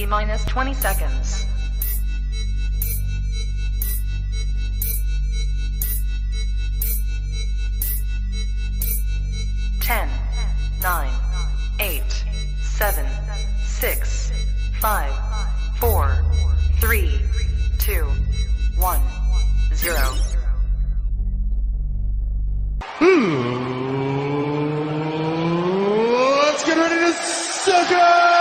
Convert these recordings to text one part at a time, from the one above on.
T-minus 20 seconds. 10, 9, 8, 7, 6, 5, 4, 3, 2, 1, 0. Let's get ready to suck it!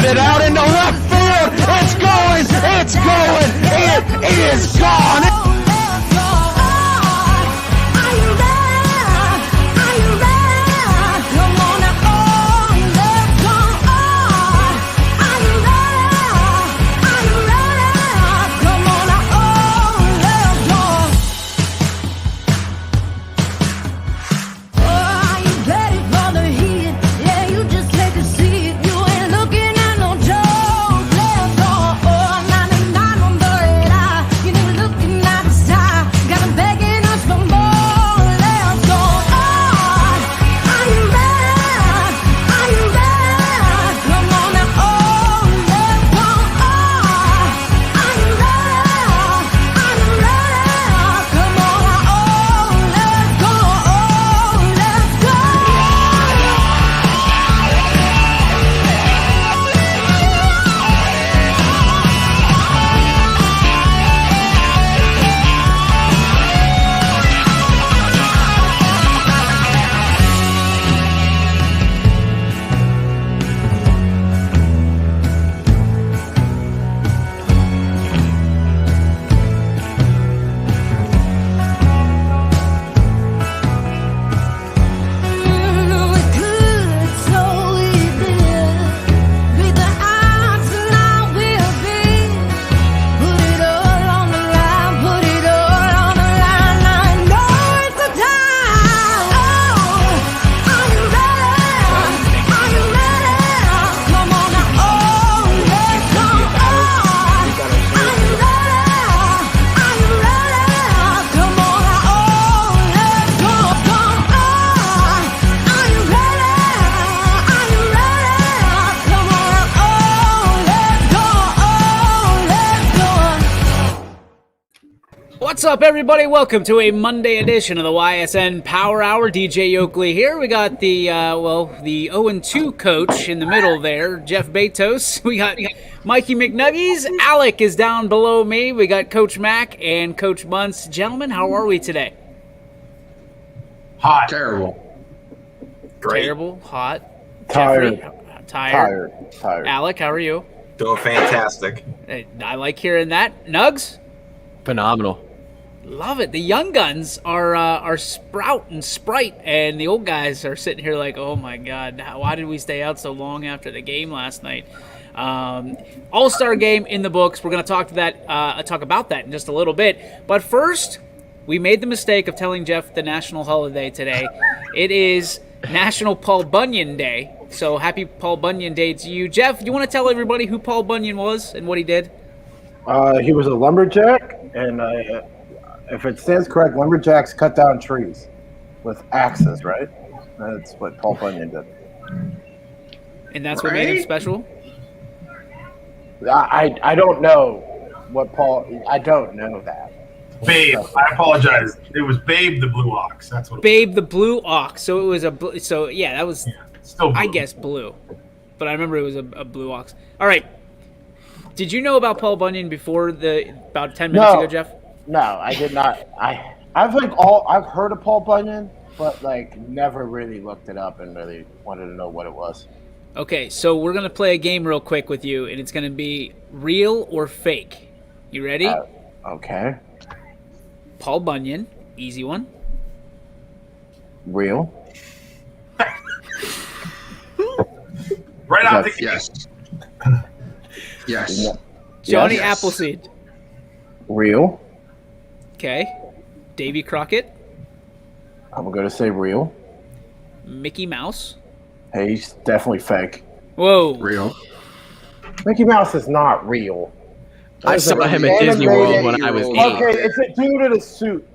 It out into left field. It's going. It's going. It is gone. What's up, everybody? Welcome to a Monday edition of the Ysn Power Hour. DJ Oakley here. We got the 0-2 coach in the middle there, Jeff Betos. We got Mikey McNuggies. Alec is down below me. We got Coach Mac and Coach Bunce. Gentlemen, how are we today? Hot. Terrible. Great. Terrible. Hot. Tired. Jeffrey, tired. Alec, how are you? Doing fantastic. I like hearing that. Nugs? Phenomenal. Love it. The young guns are Sprout and Sprite, and the old guys are sitting here like, oh my God, why did we stay out so long after the game last night? All-Star game in the books. We're going to talk about that in just a little bit. But first, we made the mistake of telling Jeff the national holiday today. It is National Paul Bunyan Day. So happy Paul Bunyan Day to you. Jeff, you want to tell everybody who Paul Bunyan was and what he did? He was a lumberjack, and if it stands correct, lumberjacks cut down trees with axes, right? That's what Paul Bunyan did. And that's what made him special? I don't know what Paul – I don't know that. Babe, I apologize. It was Babe the Blue Ox. That's what. Babe the Blue Ox. So it was that was still blue. I guess blue, but I remember it was a blue ox. All right. Did you know about Paul Bunyan before about 10 minutes ago, Jeff? No, I did not. I've heard of Paul Bunyan, but never really looked it up and really wanted to know what it was. Okay, so we're gonna play a game real quick with you, and it's gonna be real or fake. You ready? Okay. Paul Bunyan, easy one. Real. Right out the gate. Yes. Yes. Johnny Yes. Appleseed. Real. Okay. Davy Crockett. I'm going to say real. Mickey Mouse. Hey, he's definitely fake. Whoa. Real. Mickey Mouse is not real. I saw him at Disney World when I was 8. Okay, it's a dude in a suit.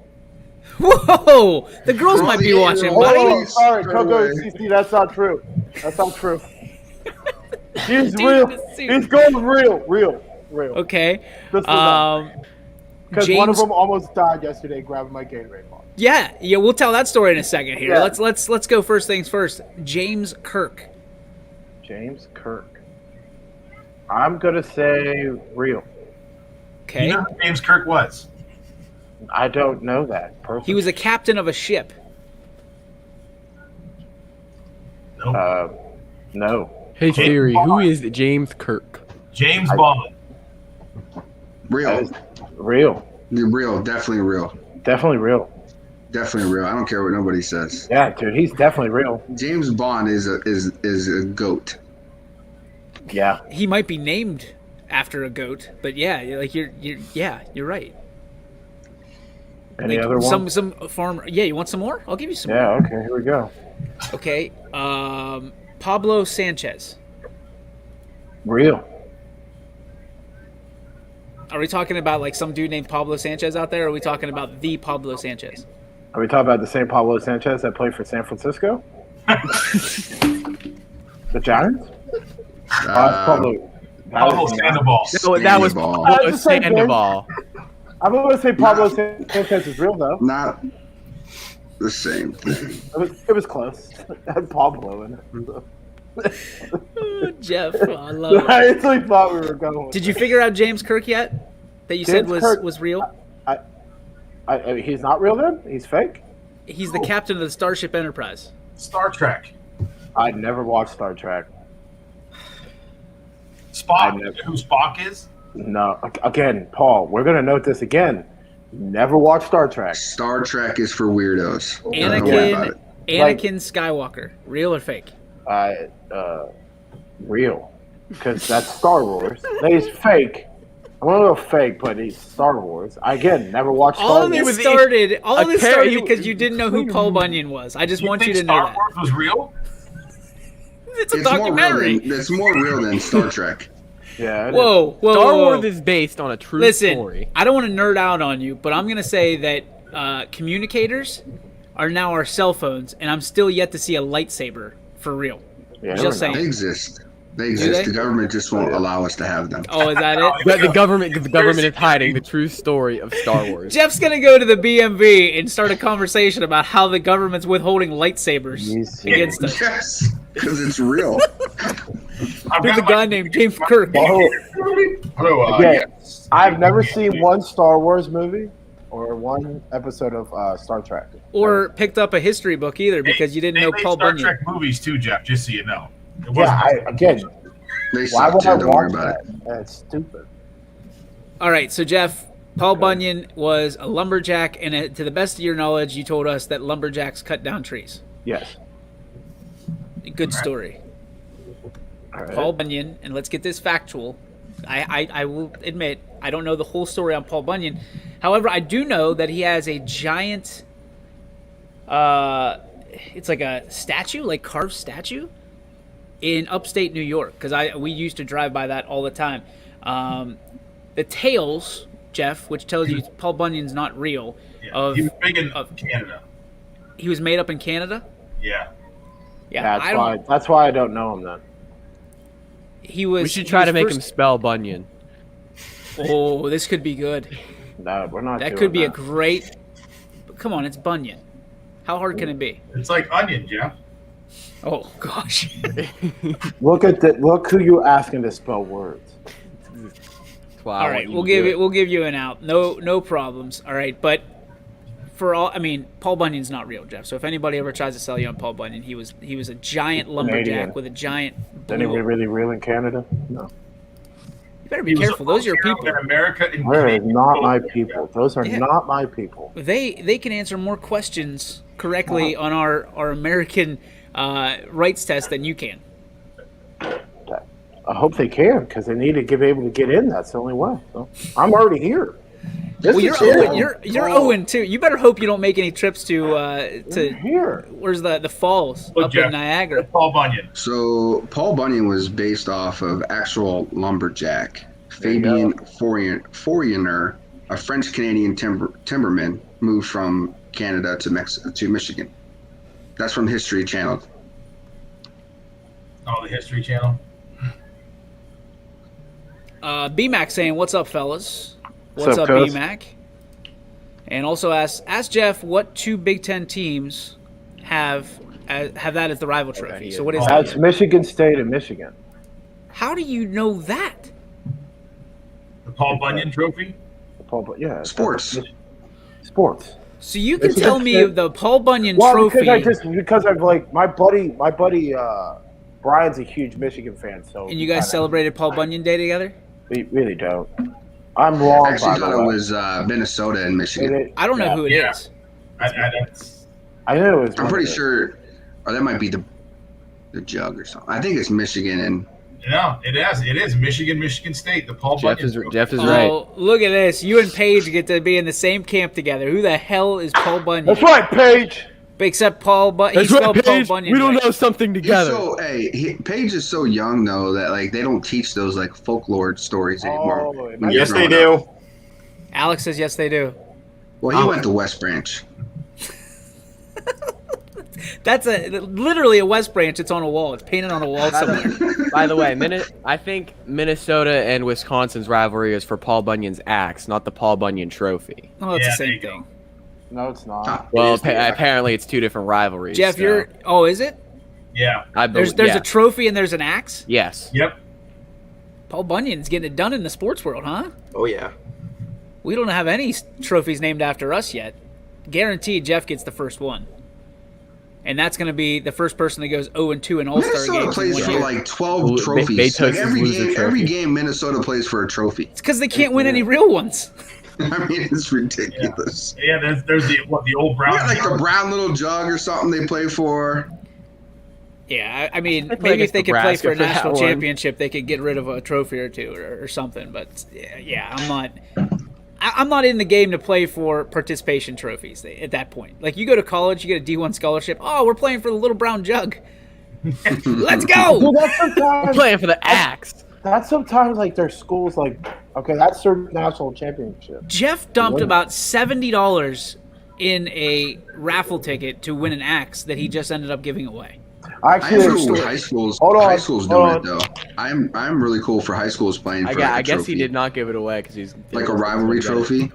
Whoa. The girls might be watching, Oh, buddy. sorry, Coco CC, that's not true. That's not true. He's Dude real. in a suit. He's going real. Okay. Because one of them almost died yesterday grabbing my Gatorade bottle. Yeah, we'll tell that story in a second here. Yeah. Let's go first things first. James Kirk. James Kirk. I'm gonna say real. Okay. You know who James Kirk was? I don't know that person. He was a captain of a ship. Nope. No. Hey Theory, who is James Kirk? James Bond. That Real. is real. Real. Definitely real. Definitely real. Definitely real. I don't care what nobody says. Yeah, dude, he's definitely real. James Bond is a goat. Yeah. He might be named after a goat, but yeah, you're right. Any Like, other one? some farmer. Yeah, you want some more? I'll give you some Yeah, more. okay, here we go. Okay. Pablo Sanchez. Real. Are we talking about like some dude named Pablo Sanchez out there, or are we talking about the Pablo Sanchez? Are we talking about the same Pablo Sanchez that played for San Francisco? The Giants? Pablo. Pablo Sandoval. No, that was Sandoval. Pablo That's the same thing. Sandoval. I'm going to say Pablo Sanchez is real, though. Not the same thing. It was close. It had Pablo in it. Jeff, I love it. I actually thought we were going with Did you figure out James Kirk yet? That you said James Kirk- was real? he's not real then? He's fake? He's the captain of the Starship Enterprise. Star Trek. I never watched Star Trek. Spock. I never- Who Spock is? No. Again, Paul, we're going to note this again. Never watched Star Trek. Star Trek is for weirdos. Don't worry about Anakin it. Skywalker, real or fake? Real. Because that's Star Wars. He's fake. I'm going to go fake, but he's Star Wars. Again, never watched Star All of Wars. this started Apparently- because you didn't know who Paul Bunyan was. I just want you think to know Star that. Wars was real? It's a It's more documentary. real than, it's more real than Star Trek. Yeah. Whoa. Star whoa. Wars is based on a true Listen, story. I don't want to nerd out on you, but I'm going to say that communicators are now our cell phones, and I'm still yet to see a lightsaber for real. Yeah, Just never They saying. exist. They exist. they? The government just won't allow us to have them. Oh, is that it? But the government is hiding the true story of Star Wars. Jeff's going to go to the BMV and start a conversation about how the government's withholding lightsabers Yes. against us. Yes, because it's real. There's a guy named James Kirk. Hello, Yeah. yes. I've never seen one Star Wars movie or one episode of Star Trek. Or picked up a history book either because you didn't They know made Paul Star Bunyan. Trek movies too, Jeff. Just so you know. It Yeah, wasn't. again, They why suck would too. I Don't worry watch about that? it. That's stupid. All right, so Jeff, Paul Bunyan was a lumberjack, and to the best of your knowledge, you told us that lumberjacks cut down trees. Yes. Good story. All right. Paul Bunyan, and let's get this factual. I will admit, I don't know the whole story on Paul Bunyan. However, I do know that he has a giant, it's like a statue, like carved statue, in upstate New York, because we used to drive by that all the time. The tales, Jeff, which tells you Paul Bunyan's not real. Yeah. He was big in Canada. He was made up in Canada. Yeah. Yeah, That's why I don't know him then. he was. We should he try was to make him first- spell Bunyan. Oh, this could be good. No, we're not. That doing could be a that. great. But come on, it's Bunyan. How hard can it be? It's like onion, Jeff. Oh gosh. Look who you asking to spell words. Wow, All right, we'll give you an out. No problems. All right, but Paul Bunyan's not real, Jeff. So if anybody ever tries to sell you on Paul Bunyan, he was a giant lumberjack Canadian. with a giant. Is anybody Blue. really real in Canada? No. better be careful. Those are your people. In America, and They're not my people. Those are not my people. They can answer more questions correctly on our American rights test than you can. I hope they can, because they need to be able to get in. That's the only way. So, I'm already here. Well, you're 0-2. You better hope you don't make any trips to here. Where's the falls up Jeff, in Niagara? Paul Bunyan. So Paul Bunyan was based off of actual lumberjack Fabien Fournier, a French-Canadian timberman, moved from Canada to Michigan. That's from History Channel. Oh, the History Channel. BMAC saying, "What's up, fellas? What's up, Coach? BMAC?" And also ask Jeff what 2 Big Ten teams have that as the rival trophy. So what is That's that? Michigan State and Michigan. How do you know that? The Paul Bunyan Trophy. Yeah. Sports. Sports. So you can Michigan tell me State- the Paul Bunyan Well, trophy. because I've like my buddy Brian's a huge Michigan fan, so And you guys celebrated Paul Bunyan Day together? We really don't. I'm wrong. I actually by thought the it way. was Minnesota and Michigan. I don't know who it Yeah. is. I knew it was. I'm pretty sure, or that might be the jug or something. I think it's Michigan and. No, it is Michigan State. The Paul Bunyan Trophy. Jeff is right. Oh, look at this. You and Paige get to be in the same camp together. Who the hell is Paul Bunyan? That's right, Paige. Except Paul Bunyan. That's He right, spelled Paul Paige. Bunyan. We don't right. know something together. So, Paige is so young though that like they don't teach those like folklore stories anymore. when you're Yes, they growing up. do. Alex says yes, they do. Well, he went to West Branch. That's literally a West Branch. It's on a wall. It's painted on a wall somewhere. By the way, I think Minnesota and Wisconsin's rivalry is for Paul Bunyan's axe, not the Paul Bunyan Trophy. Oh, it's Yeah, the there same you go. thing. No, it's not. Well, apparently it's 2 different rivalries. Jeff, so. you're. Oh, is it? Yeah. There's yeah. a trophy and there's an axe. Yes. Yep. Paul Bunyan's getting it done in the sports world, huh? Oh yeah. We don't have any trophies named after us yet. Guaranteed, Jeff gets the first one. And that's going to be the first person that goes 0-2 in All-Star Minnesota games. plays in for 1 year. like 12 trophies. Beethoven's Like every loser game, trophy. every game, Minnesota plays for a trophy. It's because they can't win any real ones. I mean, it's ridiculous. Yeah, there's the old brown. Yeah, like the brown little jug or something they play for. Yeah, I mean, They play maybe if against they could play Nebraska for a for that national one. championship, they could get rid of a trophy or two or something. But yeah, I'm not in the game to play for participation trophies at that point. Like, you go to college, you get a D1 scholarship. Oh, we're playing for the little brown jug. Let's go. Dude, that's sometimes. Playing for the axe. That's sometimes like their schools like. Okay, that's their national championship. Jeff dumped about $70 in a raffle ticket to win an axe that he just ended up giving away. I Actually, know high schools. Hold on, High schools do hold it though. I'm really cool for high schools playing for. I like, a guess he trophy. did not give it away because he's Like a rivalry trophy.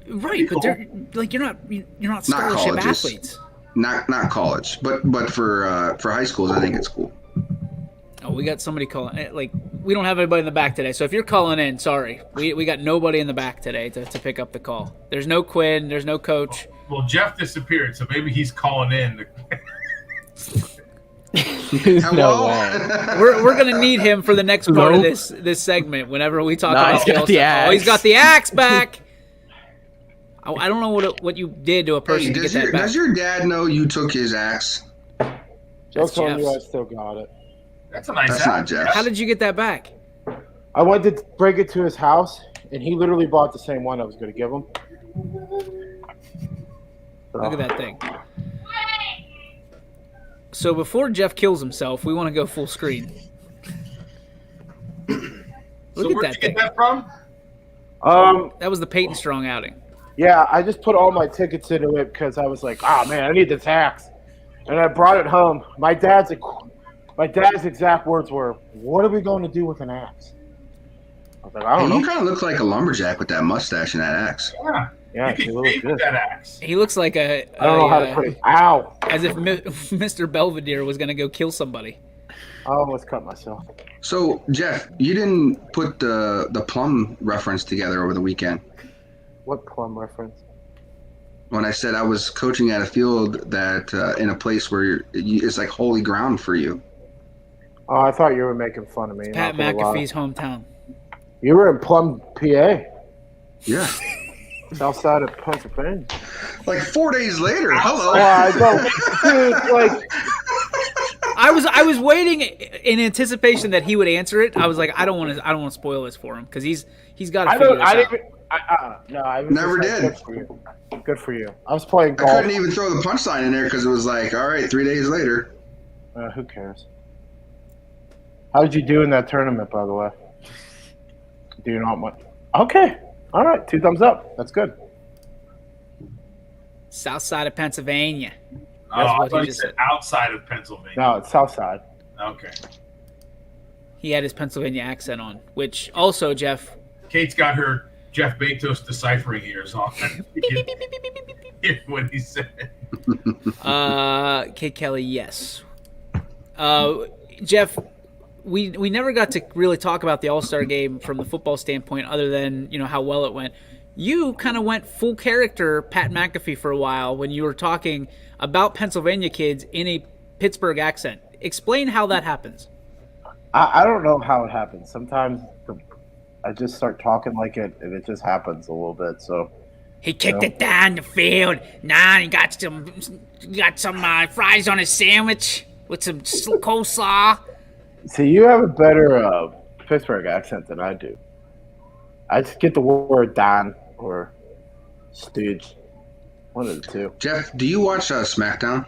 Right, but they're like you're not scholarship colleges. athletes. Not college, but for high schools, I think it's cool. Oh, we got somebody calling. Like, we don't have anybody in the back today. So if you're calling in, sorry, we got nobody in the back today to pick up the call. There's no Quinn. There's no coach. Well, Jeff disappeared, so maybe he's calling in. Hello? We're gonna need him for the next part of this segment. Whenever we talk Nah, about he's got the axe. Oh, he's got the axe back. I don't know what you did to a person Hey, to get that back. does your dad know you took his axe? Just told Jeff's. you I still got it. That's a nice That's app. not Jeff. How did you get that back? I went to bring it to his house, and he literally bought the same one I was going to give him. Look at that thing. So before Jeff kills himself, we want to go full screen. So Look at where'd that you thing. get that from? That was the Peyton Strong outing. Yeah, I just put all my tickets into it because I was like, man, I need this axe. And I brought it home. My dad's exact words were, "What are we going to do with an axe?" I was like, I don't Hey, you know. kind of look like a lumberjack with that mustache and that axe. Yeah. Yeah, You she can looks shave with good. that axe. He looks like I don't know how to put it. Ow! as if Mr. Belvedere was going to go kill somebody. I almost cut myself. So, Jeff, you didn't put the plum reference together over the weekend. What plum reference? When I said I was coaching at a field that in a place where it's like holy ground for you. Oh, I thought you were making fun of me. Pat not gonna lie. McAfee's hometown. You were in Plum, PA, Yeah. south side of Pennsylvania. Like 4 days later. Hello. I don't, dude, like, I was waiting in anticipation that he would answer it. I was like, I don't want to spoil this for him because he's got to figure this out. no, I was Never just like, did. Good for you. Good for you. I was playing I golf. couldn't even throw the punchline in there because it was like, all right, 3 days later. Who cares? How did you do in that tournament, by the way? Do you not want? Okay. All right. 2 thumbs up. That's good. South side of Pennsylvania. Oh, I what thought he you just said said. outside of Pennsylvania. No, it's south side. Okay. He had his Pennsylvania accent on, which also, Jeff. Kate's got her Jeff Bezos deciphering ears on. Hear what he said. Kate Kelly, yes. Jeff, we never got to really talk about the All-Star game from the football standpoint other than, how well it went. You kind of went full character Pat McAfee for a while when you were talking about Pennsylvania kids in a Pittsburgh accent. Explain how that happens. I don't know how it happens. Sometimes I just start talking like it, and it just happens a little bit. So He kicked it down the field. Nah, he got some fries on his sandwich with some coleslaw. see, you have a better Pittsburgh accent than I do. I just get the word Don or Stooge. One of the two. Jeff, do you watch SmackDown?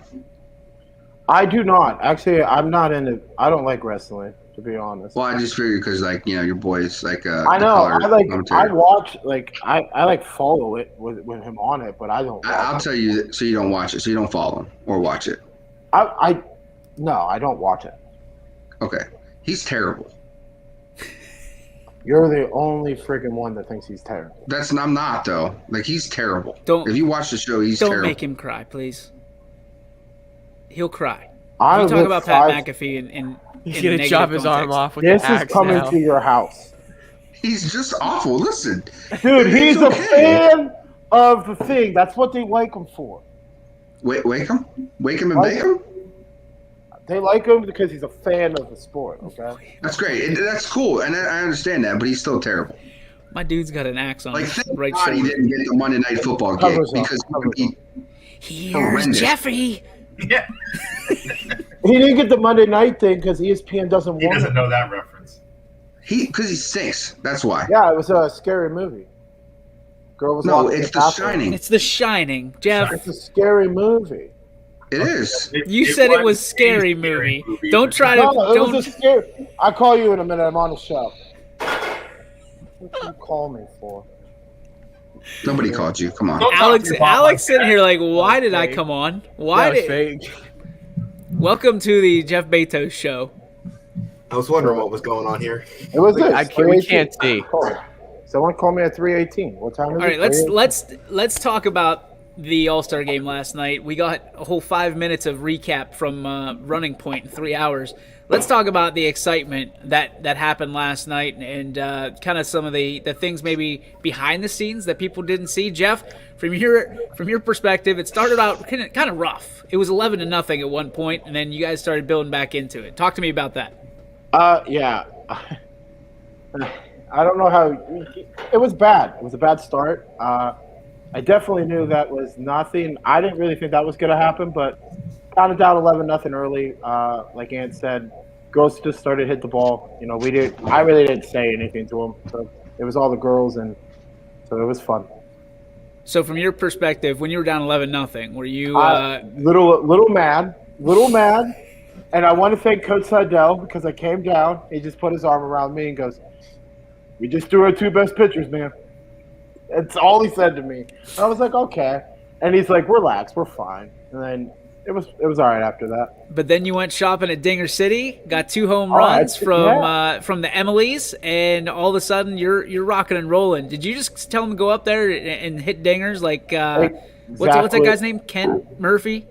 I do not. Actually, I'm not into. I don't like wrestling, to be honest. Well, I just figured because, your boy's like I know. I watch. I follow it with him on it, but I don't. I'll tell you so you don't watch it, so you don't follow him or watch it. No, I don't watch it. Okay. He's terrible. You're the only freaking one that thinks he's terrible. I'm not, though. Like, he's terrible. Don't- If you watch the show, he's Don't terrible. make him cry, please. He'll cry. I You talk live about Pat 5 McAfee in He's in gonna negative chop his arm context. off with This the is axe coming now. to your house, He's just awful. Listen. dude. He's It's a okay. fan of the thing. That's what they like him for. Wake him? Wake him and Like- bake him? They like him because he's a fan of the sport. Okay. That's great. That's cool, and I understand that, but he's still terrible. My dude's got an axe on Like, his thank right God he shoulder. didn't get the Monday Night Football gig Covers up, because covers he, Here's horrendous. Jeffrey. Yeah. He didn't get the Monday night thing because ESPN doesn't He want doesn't it. know that reference. because he stinks. That's why. Yeah, it was a scary movie. Girl was No, locked in it's The bathroom. Shining. It's The Shining. Jeff, It's a scary movie. It is. you said it was scary movie. Don't try to. No, it Don't. was a scary. I'll call you in a minute. I'm on the show. What did you call me for? Nobody called you. Come on. Don't talk Alex, to your mom Alex like sitting that. here like, why did I come on? Why That was did? fake. Welcome to the Jeff Bezos show. I was wondering what was going on here. It was this. We can't see. Someone called me at 3:18. What time is All it? right, let's 3:18? let's talk about the All-Star game last night. We got a whole 5 minutes of recap from Running Point in 3 hours. Let's talk about the excitement that happened last night and kind of some of the things maybe behind the scenes that people didn't see. Jeff, from your perspective, it started out kind of rough. It was 11-0 at one point, and then you guys started building back into it. Talk to me about that. Yeah. I don't know how. It was bad. It was a bad start. I definitely knew that was nothing. I didn't really think that was going to happen, but got it down 11-0 early. Like Ant said, girls just started to hit the ball. We did. I really didn't say anything to them. So it was all the girls, and so it was fun. So from your perspective, when you were down 11-0, were you Little mad, and I want to thank Coach Seidel because I came down. He just put his arm around me and goes, "We just threw our 2 best pitchers, man." That's all he said to me. I was like, okay. And he's like, relax, we're fine. And then it was all right after that. But then you went shopping at Dinger City, got 2 home Oh, runs yeah. from the Emilys, and all of a sudden you're rocking and rolling. Did you just tell them to go up there and hit dingers like what's that Exactly. guy's name? Kent Murphy?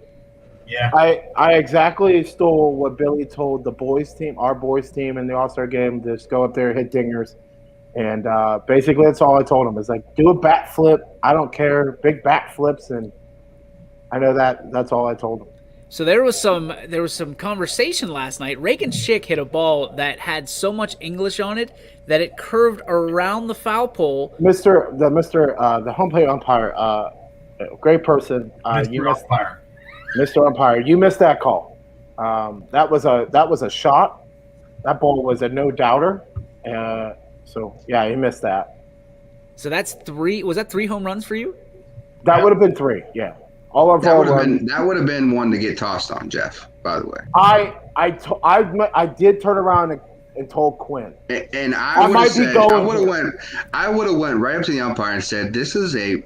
Yeah. I exactly stole what Billy told the boys team, our boys team in the All-Star game, to just go up there and hit dingers. And basically that's all I told him. Is like, do a bat flip. I don't care. Big bat flips. And I know that's all I told him. So there was some conversation last night. Reagan Schick hit a ball that had so much English on it that it curved around the foul pole. The home plate umpire, great person. Mr. Umpire, you missed that call. That was a shot. That ball was a no doubter. So yeah, he missed that. So that's 3. Was that 3 home runs for you? That would have been 3. Yeah. That would have been one to get tossed on, Jeff. By the way, I did turn around and told Quinn. And I would have went right up to the umpire and said, "This is a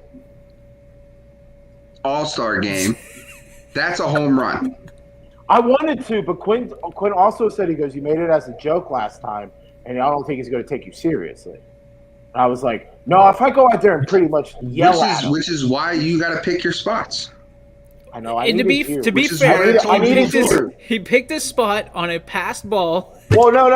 all-star game. That's a home run." I wanted to, but Quinn also said, he goes, "You made it as a joke last time, and I don't think he's going to take you seriously." And I was like, "No, if I go out there and pretty much yell at him." Which is why you got to pick your spots. I know. And to be fair, he picked his spot on a passed ball. Well, no.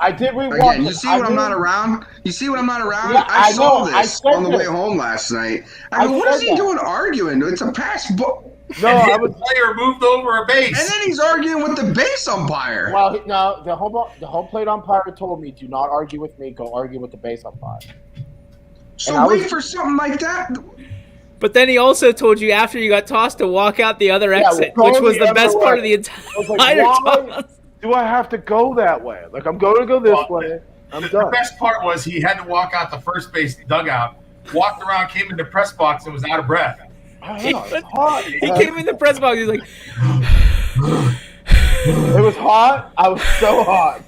I did rewatch. Again, you see what I'm not around? Yeah, I saw this on the way home last night. I mean, what is he doing arguing? It's a pass ball. No, I was. Player moved over a base. And then he's arguing with the base umpire. Well, no, the home plate umpire told me, "Do not argue with me. Go argue with the base umpire." So wait for something like that. But then he also told you after you got tossed to walk out the other exit, which was the best part of the entire toss. Do I have to go that way? Like, I'm going to go this way. I'm done. The best part was he had to walk out the first base dugout, walked around, came in the press box, and was out of breath. He came in the press box. He was like, it was hot. I was so hot.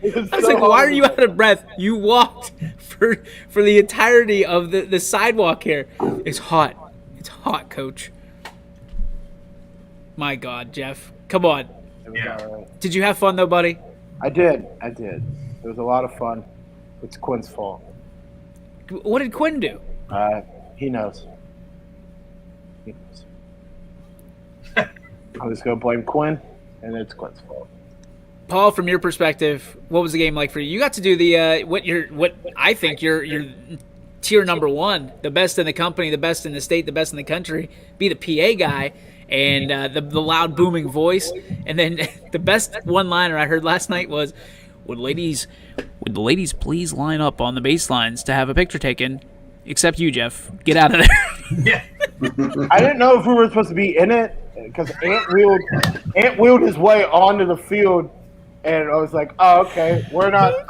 I was like, why are you out of breath? You walked for the entirety of the sidewalk here. It's hot. It's hot, coach. My God, Jeff. Come on. Yeah. Did you have fun, though, buddy? I did. It was a lot of fun. It's Quinn's fault. What did Quinn do? He knows. I'm just going to blame Quinn, and it's Quinn's fault. Paul, from your perspective, what was the game like for you? You got to do the what I think your tier number 1, the best in the company, the best in the state, the best in the country. Be the PA guy and the loud booming voice, and then the best one-liner I heard last night was, "Would the ladies please line up on the baselines to have a picture taken? Except you, Jeff. Get out of there." Yeah. I didn't know if we were supposed to be in it because Ant wheeled his way onto the field. And I was like, "Oh, okay,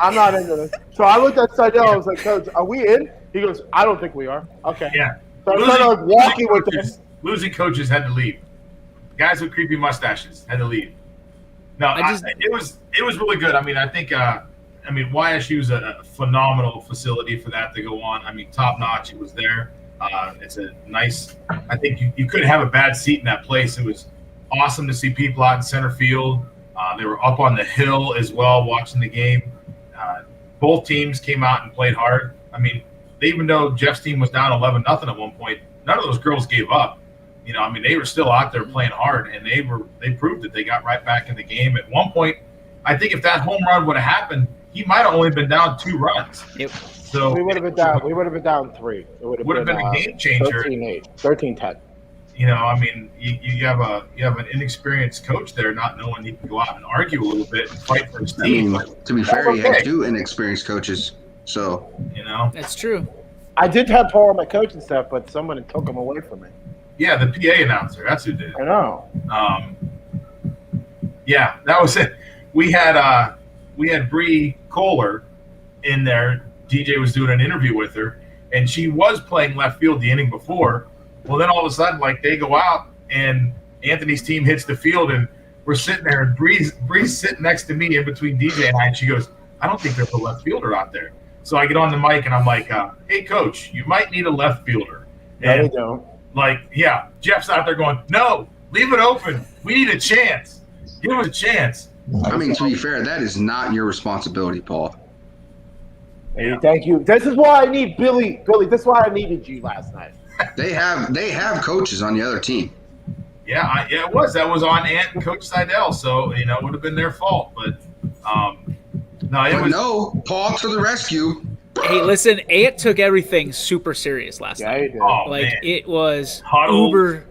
I'm not into this." So I looked at Seidel. I was like, "Coach, are we in?" He goes, "I don't think we are." Okay. Yeah. So I started walking with him. Losing coaches had to leave. Guys with creepy mustaches had to leave. No, it was really good. I mean, I think YSU is a phenomenal facility for that to go on. I mean, top notch. It was there. It's a nice. I think you couldn't have a bad seat in that place. It was awesome to see people out in center field. They were up on the hill as well watching the game. Both teams came out and played hard. I mean, even though Jeff's team was down 11-0 at one point, none of those girls gave up. They were still out there playing hard, and they proved that they got right back in the game. At one point, I think if that home run would have happened, he might have only been down 2 runs. Yep. So we would have been down. We would have been down 3. It would have been a game changer. 13-8, 13-10. You have an inexperienced coach there, not knowing he can go out and argue a little bit and fight for his team. To be fair, he had 2 inexperienced coaches, so that's true. I did have Paul on my coaching staff, but someone took him away from me. Yeah, the PA announcer. That's who did it. I know. Yeah, that was it. We had Bree Kohler in there. DJ was doing an interview with her, and she was playing left field the inning before. Well, then all of a sudden, they go out, and Anthony's team hits the field, and we're sitting there, and Bree's sitting next to me in between DJ and I, and she goes, "I don't think there's a left fielder out there." So I get on the mic, and I'm like, "Hey, coach, you might need a left fielder." No, they don't. Jeff's out there going, "No, leave it open. We need a chance. Give us a chance." I mean, to be fair, that is not your responsibility, Paul. Hey, thank you. This is why I need Billy. Billy, this is why I needed you last night. They have coaches on the other team. Yeah, it was. That was on Ant and Coach Seidel, so it would have been their fault. But no, Paul to the rescue. Hey, listen, Ant took everything super serious last night. Yeah, he did. Oh, man. It was Huddle, uber,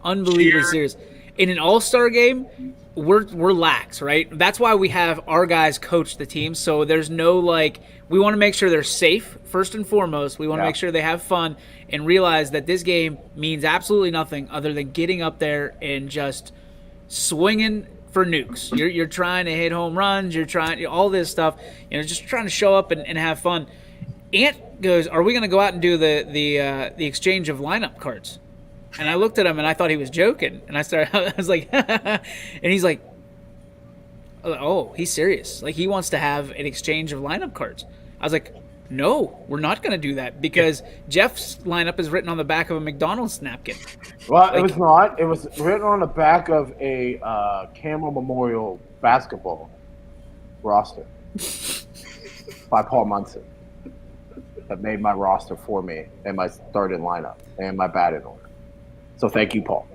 unbelievably cheer. serious. in an all-star game, we're lax, right? That's why we have our guys coach the team. So there's no we want to make sure they're safe first and foremost. We want to make sure they have fun and realize that this game means absolutely nothing other than getting up there and just swinging for nukes. You're trying to hit home runs. You're trying all this stuff. Just trying to show up and have fun. Ant goes, "Are we going to go out and do the exchange of lineup cards?" And I looked at him and I thought he was joking. And I was like, and he's like, "Oh, he's serious. He wants to have an exchange of lineup cards." I was like, "No, we're not going to do that because Jeff's lineup is written on the back of a McDonald's napkin." Well, it was not. It was written on the back of a Campbell Memorial basketball roster by Paul Munson that made my roster for me and my starting lineup and my batting order. So thank you, Paul.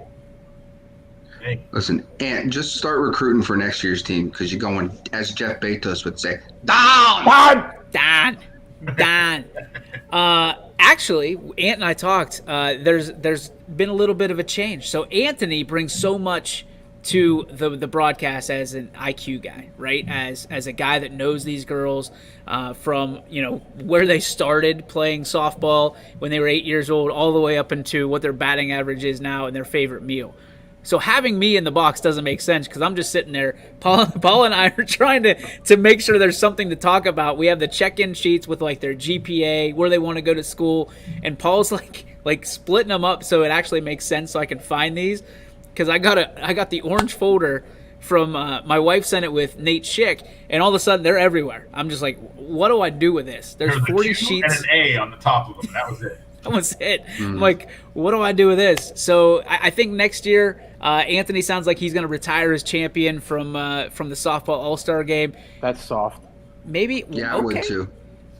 Hey. Listen, Ant, just start recruiting for next year's team because you're going, as Jeff Bezos would say, down! Don. Actually, Ant and I talked. There's been a little bit of a change. So Anthony brings so much to the broadcast as an IQ guy, right? As a guy that knows these girls from where they started playing softball when they were 8 years old, all the way up into what their batting average is now and their favorite meal. So having me in the box doesn't make sense because I'm just sitting there. Paul and I are trying to make sure there's something to talk about. We have the check-in sheets with their GPA, where they want to go to school, and Paul's like splitting them up so it actually makes sense so I can find these. Because I got the orange folder from my wife sent it with Nate Schick, and all of a sudden they're everywhere. I'm just like, what do I do with this? There's 40 sheets and an A on the top of them. That was it. That was it. I'm like, what do I do with this? So I think next year, Anthony sounds like he's going to retire as champion from the softball All-Star game. That's soft. Maybe. Yeah, I okay. would too.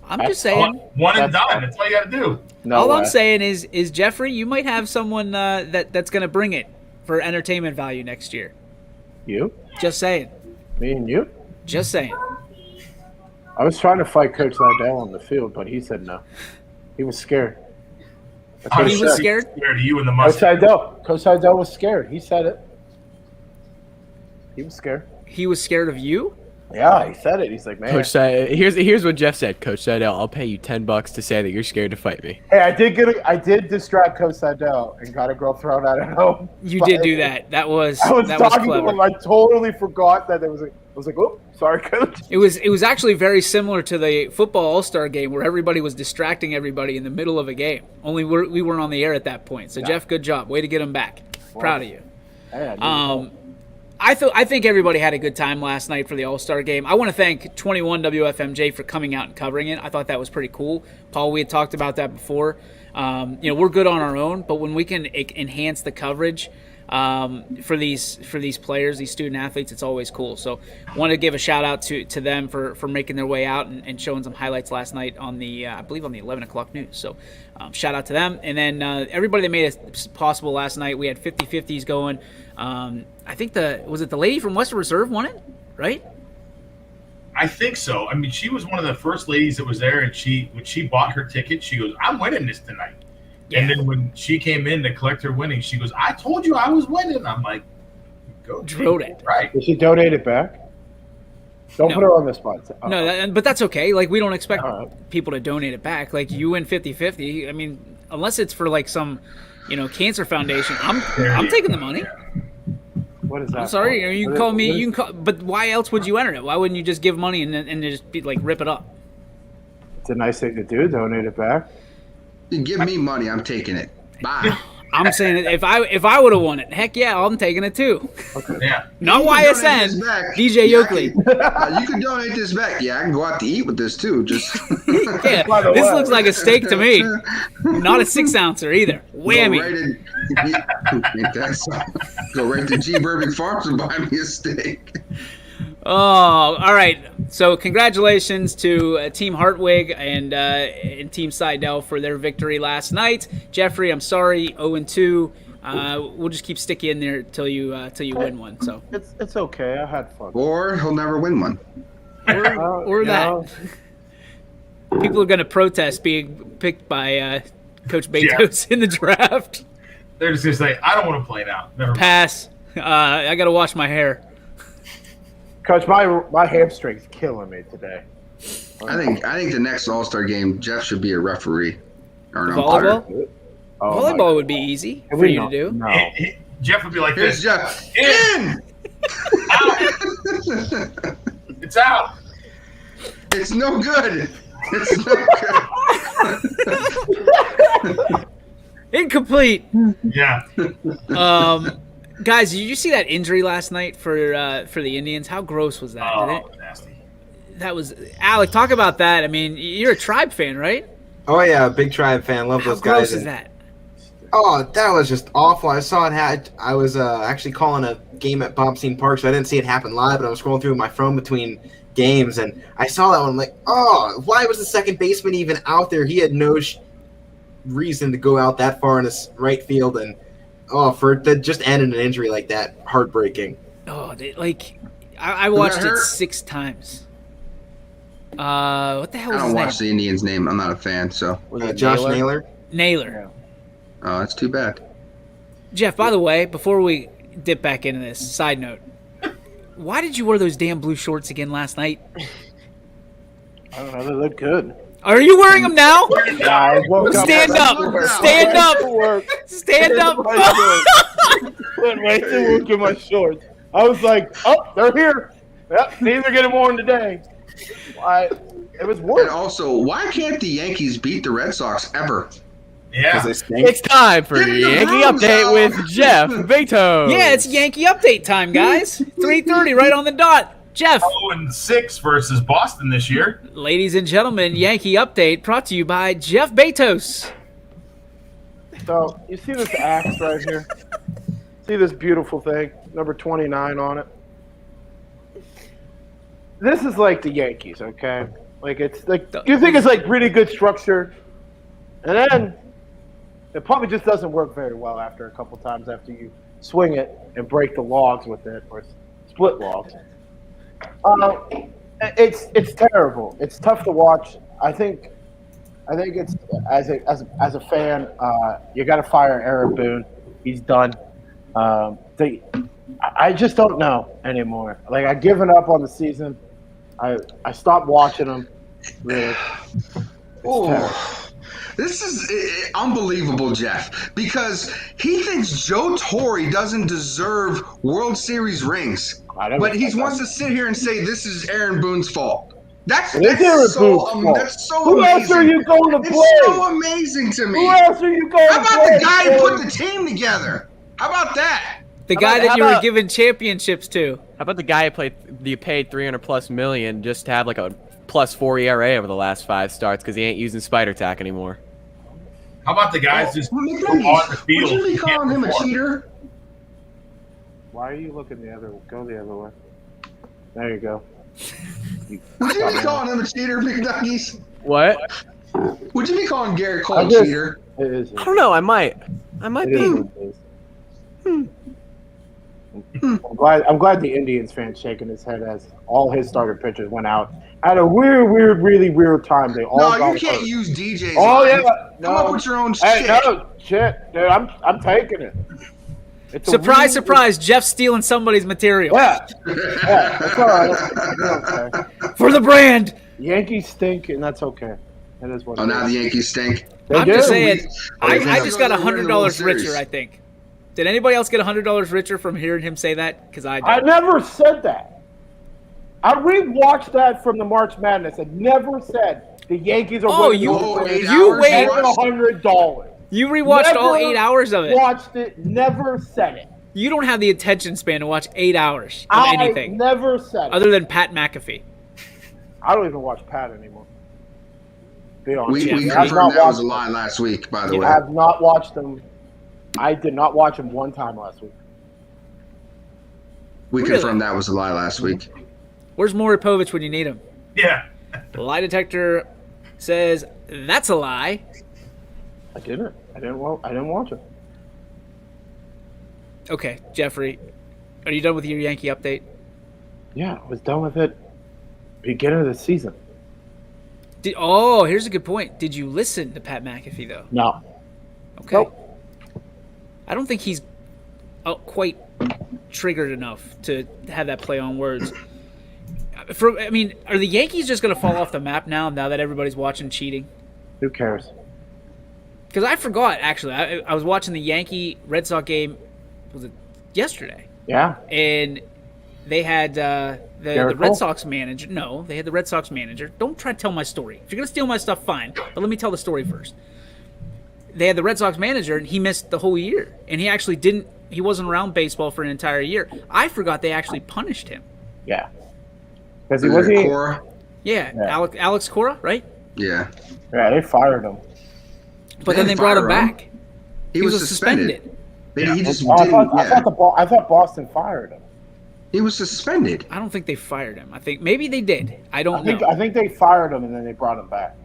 I'm just saying. One and done. That's all you got to do. No all way. I'm saying is Jeffrey, you might have someone that's going to bring it for entertainment value next year. You? Just saying. Me and you? Just saying. I was trying to fight Coach Lydell on the field, but he said no. He was scared. That's what He was said. scared? Scared of you and the Coach mustache. Lydell was scared. He said it. He was scared. He was scared of you? Yeah, he said it. He's like, man. Coach here's what Jeff said. Coach Seidel, I'll pay you $10 to say that you're scared to fight me. Hey, I did distract Coach Lydell and got a girl thrown out at home. You did do that. That was I was talking clever. to him. I totally forgot that there was I was like, oh, sorry, Coach. It was actually very similar to the football All-Star game where everybody was distracting everybody in the middle of a game. Only we weren't on the air at that point. So, Jeff, good job. Way to get him back. Proud of you. Hey, I think everybody had a good time last night for the All-Star game. I want to thank 21 WFMJ for coming out and covering it. I thought that was pretty cool. Paul, we had talked about that before. We're good on our own, but when we can enhance the coverage for these players, these student athletes, it's always cool. So I want to give a shout out to them for making their way out and showing some highlights last night on the I believe on the 11 o'clock news. So shout out to them. And then everybody that made it possible last night. We had 50-50s going. I think was it the lady from Western Reserve won it, right? I think so. I mean, she was one of the first ladies that was there, and when she bought her ticket, she goes, "I'm winning this tonight." Yeah. And then when she came in to collect her winnings, she goes, "I told you I was winning." I'm like, "Go drilled it." Right? Did she donate it back? Don't put her on the spot. No, but that's okay. We don't expect people to donate it back. You win 50-50. I mean, unless it's for some, cancer foundation. I'm taking the money. What is that? I'm sorry. You can call me. But why else would you enter it? Why wouldn't you just give money and just be rip it up? It's a nice thing to do. Donate it back. You give me money, I'm taking it. Bye. I'm saying if I would have won it, heck yeah, I'm taking it too. Okay. Yeah. Not YSN. DJ Yoakley. You can donate this back. Yeah, I can go out to eat with this too. Just yeah, this looks like a steak to me. Not a 6-ouncer either. Whammy. Go right to G. Burbank Farms and buy me a steak. Oh, all right. So congratulations to Team Hartwig and Team Seidel for their victory last night. Jeffrey, I'm sorry, 0-2. We'll just keep sticking in there till you win one. So it's okay. I had fun. Or he'll never win one. Or that. People are going to protest being picked by Coach Bezos in the draft. They're just going to say, "I don't want to play now." Never mind. Pass. I got to wash my hair. Coach, my hamstring's killing me today. I think the next All-Star game, Jeff should be a referee or an umpire. Volleyball? Oh, Volleyball would be easy for you to do. No. Jeff would be like Here's this. Jeff. In! Out! It's out! It's no good. It's no good. Incomplete. Yeah. Guys, did you see that injury last night for the Indians? How gross was that? Oh, nasty. That was Alec. Talk about that. I mean, you're a Tribe fan, right? Oh yeah, big Tribe fan. Love How those guys. gross is And- that? Oh, that was just awful. I saw it. I was actually calling a game at Bombstein Park, so I didn't see it happen live. But I was scrolling through my phone between games, and I saw that one. I'm like, oh, why was the second baseman even out there? He had no reason to go out that far in his right field, and for it to just end in an injury like that, heartbreaking. Oh, I watched it hurt? 6 times. What the hell I was don't his watch name? the Indians' name. I'm not a fan, so. Was it Josh Naylor? Naylor. Naylor. Oh, that's too bad. Jeff, by the way, before we dip back into this, side note, why did you wear those damn blue shorts again last night? I don't know. They look good. Are you wearing them now? I woke up. Stand up! Stand up! Stand up! Went right to work in my shorts. I was like, oh, they're here. Yep, these are getting worn today. It was And work. also, why can't the Yankees beat the Red Sox ever? Yeah. They stink. It's time for Give me the Yankee rooms, Update Al. with Jeff Beto. Yeah, it's Yankee Update time, guys. 3:30 right on the dot. Jeff. 0-6 versus Boston this year. Ladies and gentlemen, Yankee Update brought to you by Jeff Betos. So, you see this axe right here? See this beautiful thing? Number 29 on it. This is like the Yankees, okay? Like, it's like, you think it's like really good structure, and then it probably just doesn't work very well after a couple times after you swing it and break the logs with it, or split logs. It's terrible. It's tough to watch. I think it's as a fan, you got to fire Aaron Boone. He's done. I just don't know anymore. Like, I've given up on the season. I stopped watching them. Really. Oh, this is unbelievable, Jeff, because he thinks Joe Torre doesn't deserve World Series rings, but he wants to sit here and say this is Aaron Boone's fault. That's so Who amazing. else are you going to play? It's so amazing to me. Who else are you going How to about play? the guy who put the team together? How about that? The How guy about- that you how were about- giving championships to. How about the guy you paid $300+ million just to have like a +4 ERA over the last 5 starts because he ain't using spider tack anymore? How about the guys just Well, on the field? would you be can't calling him a perform? cheater? Why are you looking the other way? Go the other way. There you go. Would you be calling him a cheater, McDuckies? What? Would you be calling Garrett Cole I a just- cheater? It is. I don't know. I might It be. is what it is. I'm glad the Indians fan shaking his head as all his starter pitchers went out at a really weird time. They all No, got you can't hurt. use DJ's Oh line. yeah, Come up with your own Hey, shit. no shit, dude. I'm taking it. It's a Surprise, really- surprise, Jeff's stealing somebody's material. Yeah, that's all right. It's okay. For the brand. Yankees stink, and that's okay. That is what. Oh, it now is. the Yankees stink. They I'm do. just saying, I We- just got We're in the World $100 Series. richer, I think. Did anybody else get $100 richer from hearing him say that? Because I I did. never said that. I rewatched that from the March Madness and never said the Yankees are Oh, winning you- the World Series. you wait. $100. You rewatched all Never 8 hours of it. Watched it, never said it. You don't have the attention span to watch 8 hours of I anything never said it. other than Pat McAfee. I don't even watch Pat anymore. Be honest. We Yeah, I have confirmed not that was a watched lie last week, by the them. way. I have not watched them. I did not watch them one time last week. We Really? confirmed that was a lie last week. Where's Moripovich when you need him? Yeah. The lie detector says that's a lie. I didn't. I didn't watch it. Okay, Jeffrey, are you done with your Yankee update? Yeah, I was done with it beginning of the season. Here's a good point. Did you listen to Pat McAfee though? No. Okay. Nope. I don't think he's quite triggered enough to have that play on words. Are the Yankees just going to fall off the map now that everybody's watching cheating? Who cares? Because I forgot, actually. I was watching the Yankee-Red Sox game, was it yesterday? Yeah. And they had the Red Sox manager. No, they had the Red Sox manager. Don't try to tell my story. If you're going to steal my stuff, fine. But let me tell the story first. They had the Red Sox manager, and he missed the whole year. And he wasn't around baseball for an entire year. I forgot they actually punished him. Yeah. Because he wasn't. Cora? Yeah. Alex Cora, right? Yeah. Yeah, they fired him. But then they brought him back. He was suspended. Yeah. He just I didn't. thought Boston fired him. He was suspended. I don't think they fired him. I think maybe they did. I don't know. I think they fired him and then they brought him back.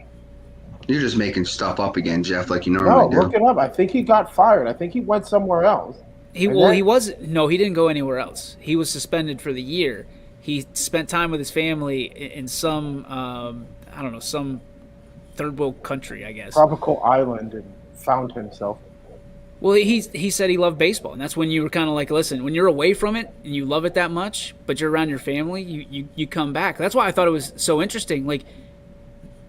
You're just making stuff up again, Jeff, like you No, normally do. look it up. I think he got fired. I think he went somewhere else. He didn't go anywhere else. He was suspended for the year. He spent time with his family in some some third world country, I guess. Tropical island, and found himself. Well, he said he loved baseball, and that's when you were kind of like, listen, when you're away from it and you love it that much, but you're around your family, you come back. That's why I thought it was so interesting. Like,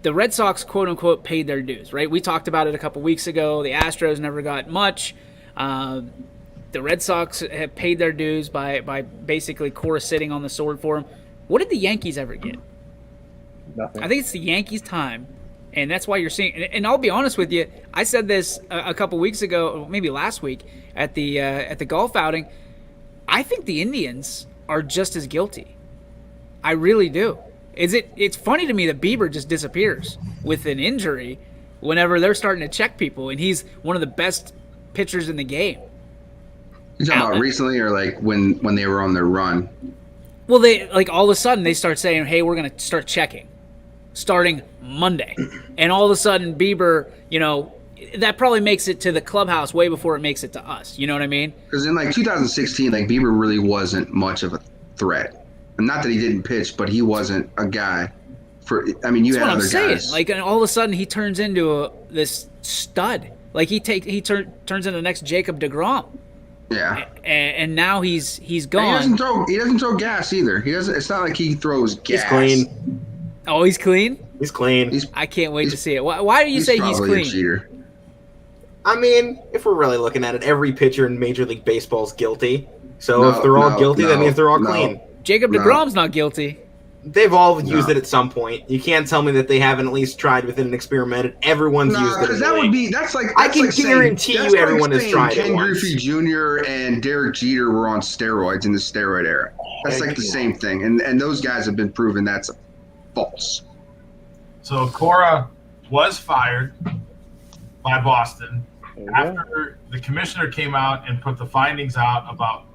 the Red Sox, quote unquote, paid their dues, right? We talked about it a couple weeks ago. The Astros never got much. The Red Sox have paid their dues by basically Cora sitting on the sword for them. What did the Yankees ever get? Nothing. I think it's the Yankees' time, and that's why you're seeing. And I'll be honest with you, I said this a couple weeks ago, maybe last week at the golf outing. I think the Indians are just as guilty. I really do. It's funny to me that Bieber just disappears with an injury whenever they're starting to check people, and he's one of the best pitchers in the game. You talking about recently, or like when they were on their run? Well, they all of a sudden they start saying, "Hey, we're going to start checking, starting Monday," and all of a sudden Bieber, that probably makes it to the clubhouse way before it makes it to us. You know what I mean? Because in 2016, Bieber really wasn't much of a threat. And not that he didn't pitch, but he wasn't a guy for. I mean, you That's had what other I'm guys. saying. And all of a sudden he turns into this stud. Like he turns into the next Jacob deGrom. Yeah. And now he's And gone. he doesn't throw gas either. He doesn't. It's not like he throws gas. He's clean. Oh, he's clean? He's clean. I can't wait to see it. Why do you say he's probably a clean? cheater. I mean, if we're really looking at it, every pitcher in Major League Baseball is guilty. So if they're all guilty, that means they're all clean. Jacob deGrom's not guilty. They've all used it at some point. You can't tell me that they haven't at least tried with it and experimented. Everyone's used it. Because that would be I can guarantee you everyone has tried it Ken once. Griffey Jr. and Derek Jeter were on steroids in the steroid era. That's the same thing, and those guys have been proven that's false. So Cora was fired by Boston after the commissioner came out and put the findings out about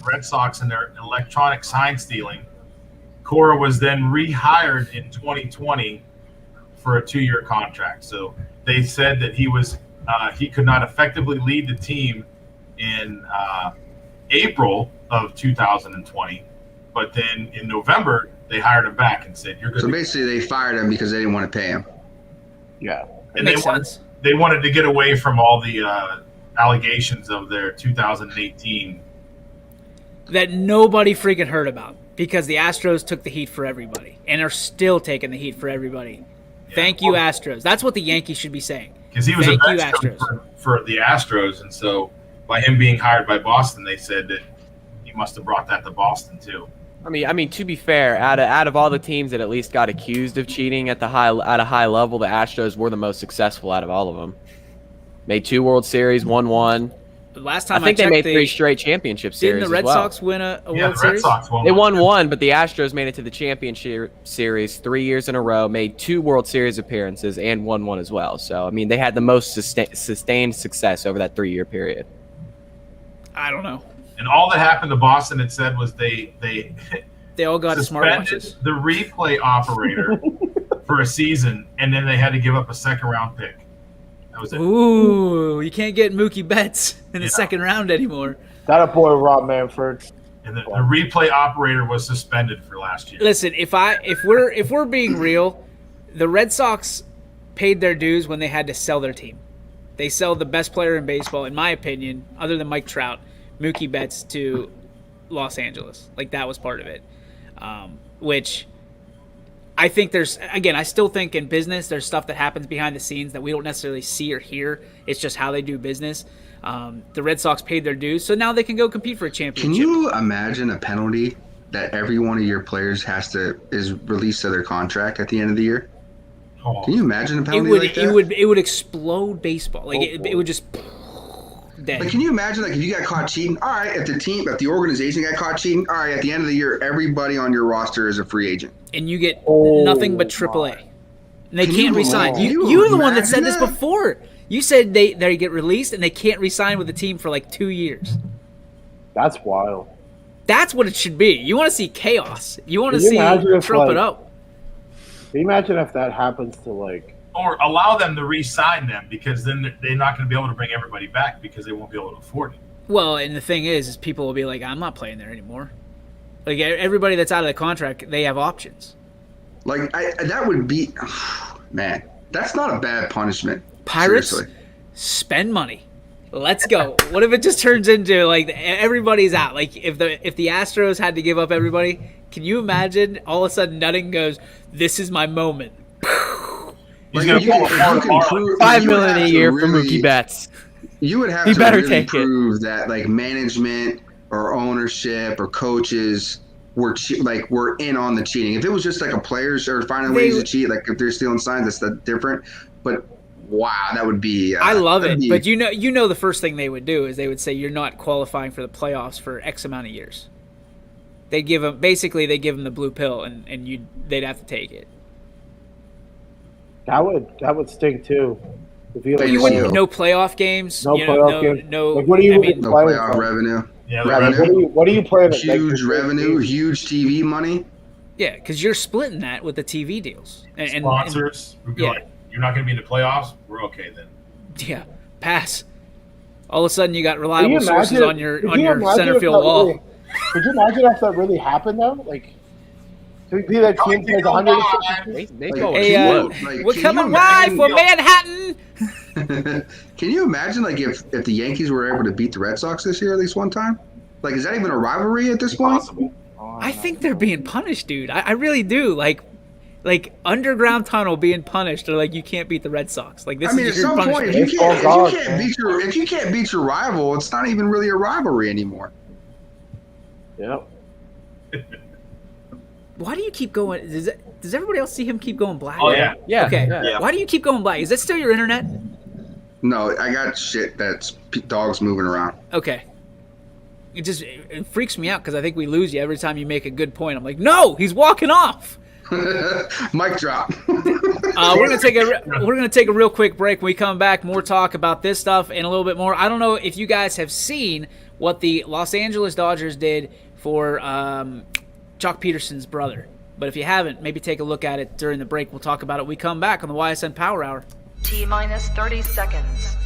Red Sox and their electronic sign stealing. Cora was then rehired in 2020 for a 2-year contract. So they said that he could not effectively lead the team in April of 2020, but then in November they hired him back and said, "You're good." So basically, they fired him because they didn't want to pay him. Yeah, and they wanted to get away from all the allegations of their 2018 that nobody freaking heard about. Because the Astros took the heat for everybody and are still taking the heat for everybody. Yeah. Thank you, Astros. That's what the Yankees should be saying. Because he was a bench for the Astros, and so by him being hired by Boston, they said that he must have brought that to Boston too. I mean, to be fair, out of all the teams that at least got accused of cheating at a high level, the Astros were the most successful out of all of them. Made 2 World Series, won 1. Last time I think they made 3 straight championship series. Didn't the Red Sox win a World Series? They won 1, but the Astros made it to the championship series 3 years in a row, made 2 World Series appearances, and won 1 as well. So, I mean, they had the most sustained success over that 3-year period. I don't know. And all that happened to Boston, it said, was they all got suspended smartwatches. The replay operator for a season, and then they had to give up a second-round pick. That was it. Ooh, you can't get Mookie Betts in the second round anymore. That a boy, Rob Manfred. And the replay operator was suspended for last year. Listen, if we're being real, the Red Sox paid their dues when they had to sell their team. They sell the best player in baseball, in my opinion, other than Mike Trout, Mookie Betts to Los Angeles. Like, that was part of it. Which I think I still think in business there's stuff that happens behind the scenes that we don't necessarily see or hear. It's just how they do business. The Red Sox paid their dues, so now they can go compete for a championship. Can you imagine a penalty that every one of your players is released to their contract at the end of the year? Oh. Can you imagine a penalty like that? It would explode baseball. Like it would just dead. Like, can you imagine, like, if you got caught cheating? All right, if the organization got caught cheating, all right, at the end of the year, everybody on your roster is a free agent, and you get nothing but AAA, and they can't resign. You're the one that said this before. You said they get released and they can't resign with the team for like 2 years. That's wild. That's what it should be. You want to see chaos. You want to see Trump it up. Can you imagine if that happens to, like... Or allow them to re-sign them, because then they're not going to be able to bring everybody back because they won't be able to afford it. Well, and the thing is people will be like, I'm not playing there anymore. Like, everybody that's out of the contract, they have options. Like, that would be... man, that's not a bad punishment. Pirates, seriously. Spend money. Let's go. What if it just turns into, like, everybody's out? Like, if the Astros had to give up everybody, can you imagine all of a sudden Nutting goes, this is my moment. He's going to pull $5 million a year for Mookie Betts. You would have to really prove that, like, management or ownership or coaches were in on the cheating. If it was just like a players are finding ways to cheat, like if they're stealing signs, that's different. But wow, that would be. I love it, but you know, the first thing they would do is they would say you're not qualifying for the playoffs for X amount of years. They give them the blue pill, and they'd have to take it. That would stink too. If you no playoff games. No playoff games. No. Like, what do you no playoff revenue. Yeah, revenue. What are you playing? Huge revenue, huge TV money. Yeah, because you're splitting that with the TV deals and sponsors. Would be like, you're not going to be in the playoffs. We're okay then. Yeah, pass. All of a sudden, you got reliable sources on your center field wall. Could you imagine if that really happened though? Like, to be that team plays 160. We're coming live for Manhattan. Can you imagine, like, if the Yankees were able to beat the Red Sox this year at least one time? Like, is that even a rivalry at this point? I think they're being punished, dude. I really do. Like underground tunnel being punished. They're like, you can't beat the Red Sox. Like, this is your punishment. If you can't beat your rival, it's not even really a rivalry anymore. Yep. Why do you keep going? Does everybody else see him keep going black? Oh yeah. Yeah. Okay. Yeah. Why do you keep going black? Is that still your internet? No, I got shit that's dogs moving around. Okay. It freaks me out because I think we lose you every time you make a good point. I'm like, no, he's walking off. Mic drop. We're gonna take a real quick break. When we come back, more talk about this stuff and a little bit more. I don't know if you guys have seen what the Los Angeles Dodgers did for Jock Peterson's brother, but if you haven't, maybe take a look at it during the break. We'll talk about it when we come back on the Ysn Power Hour. T-minus 30 seconds.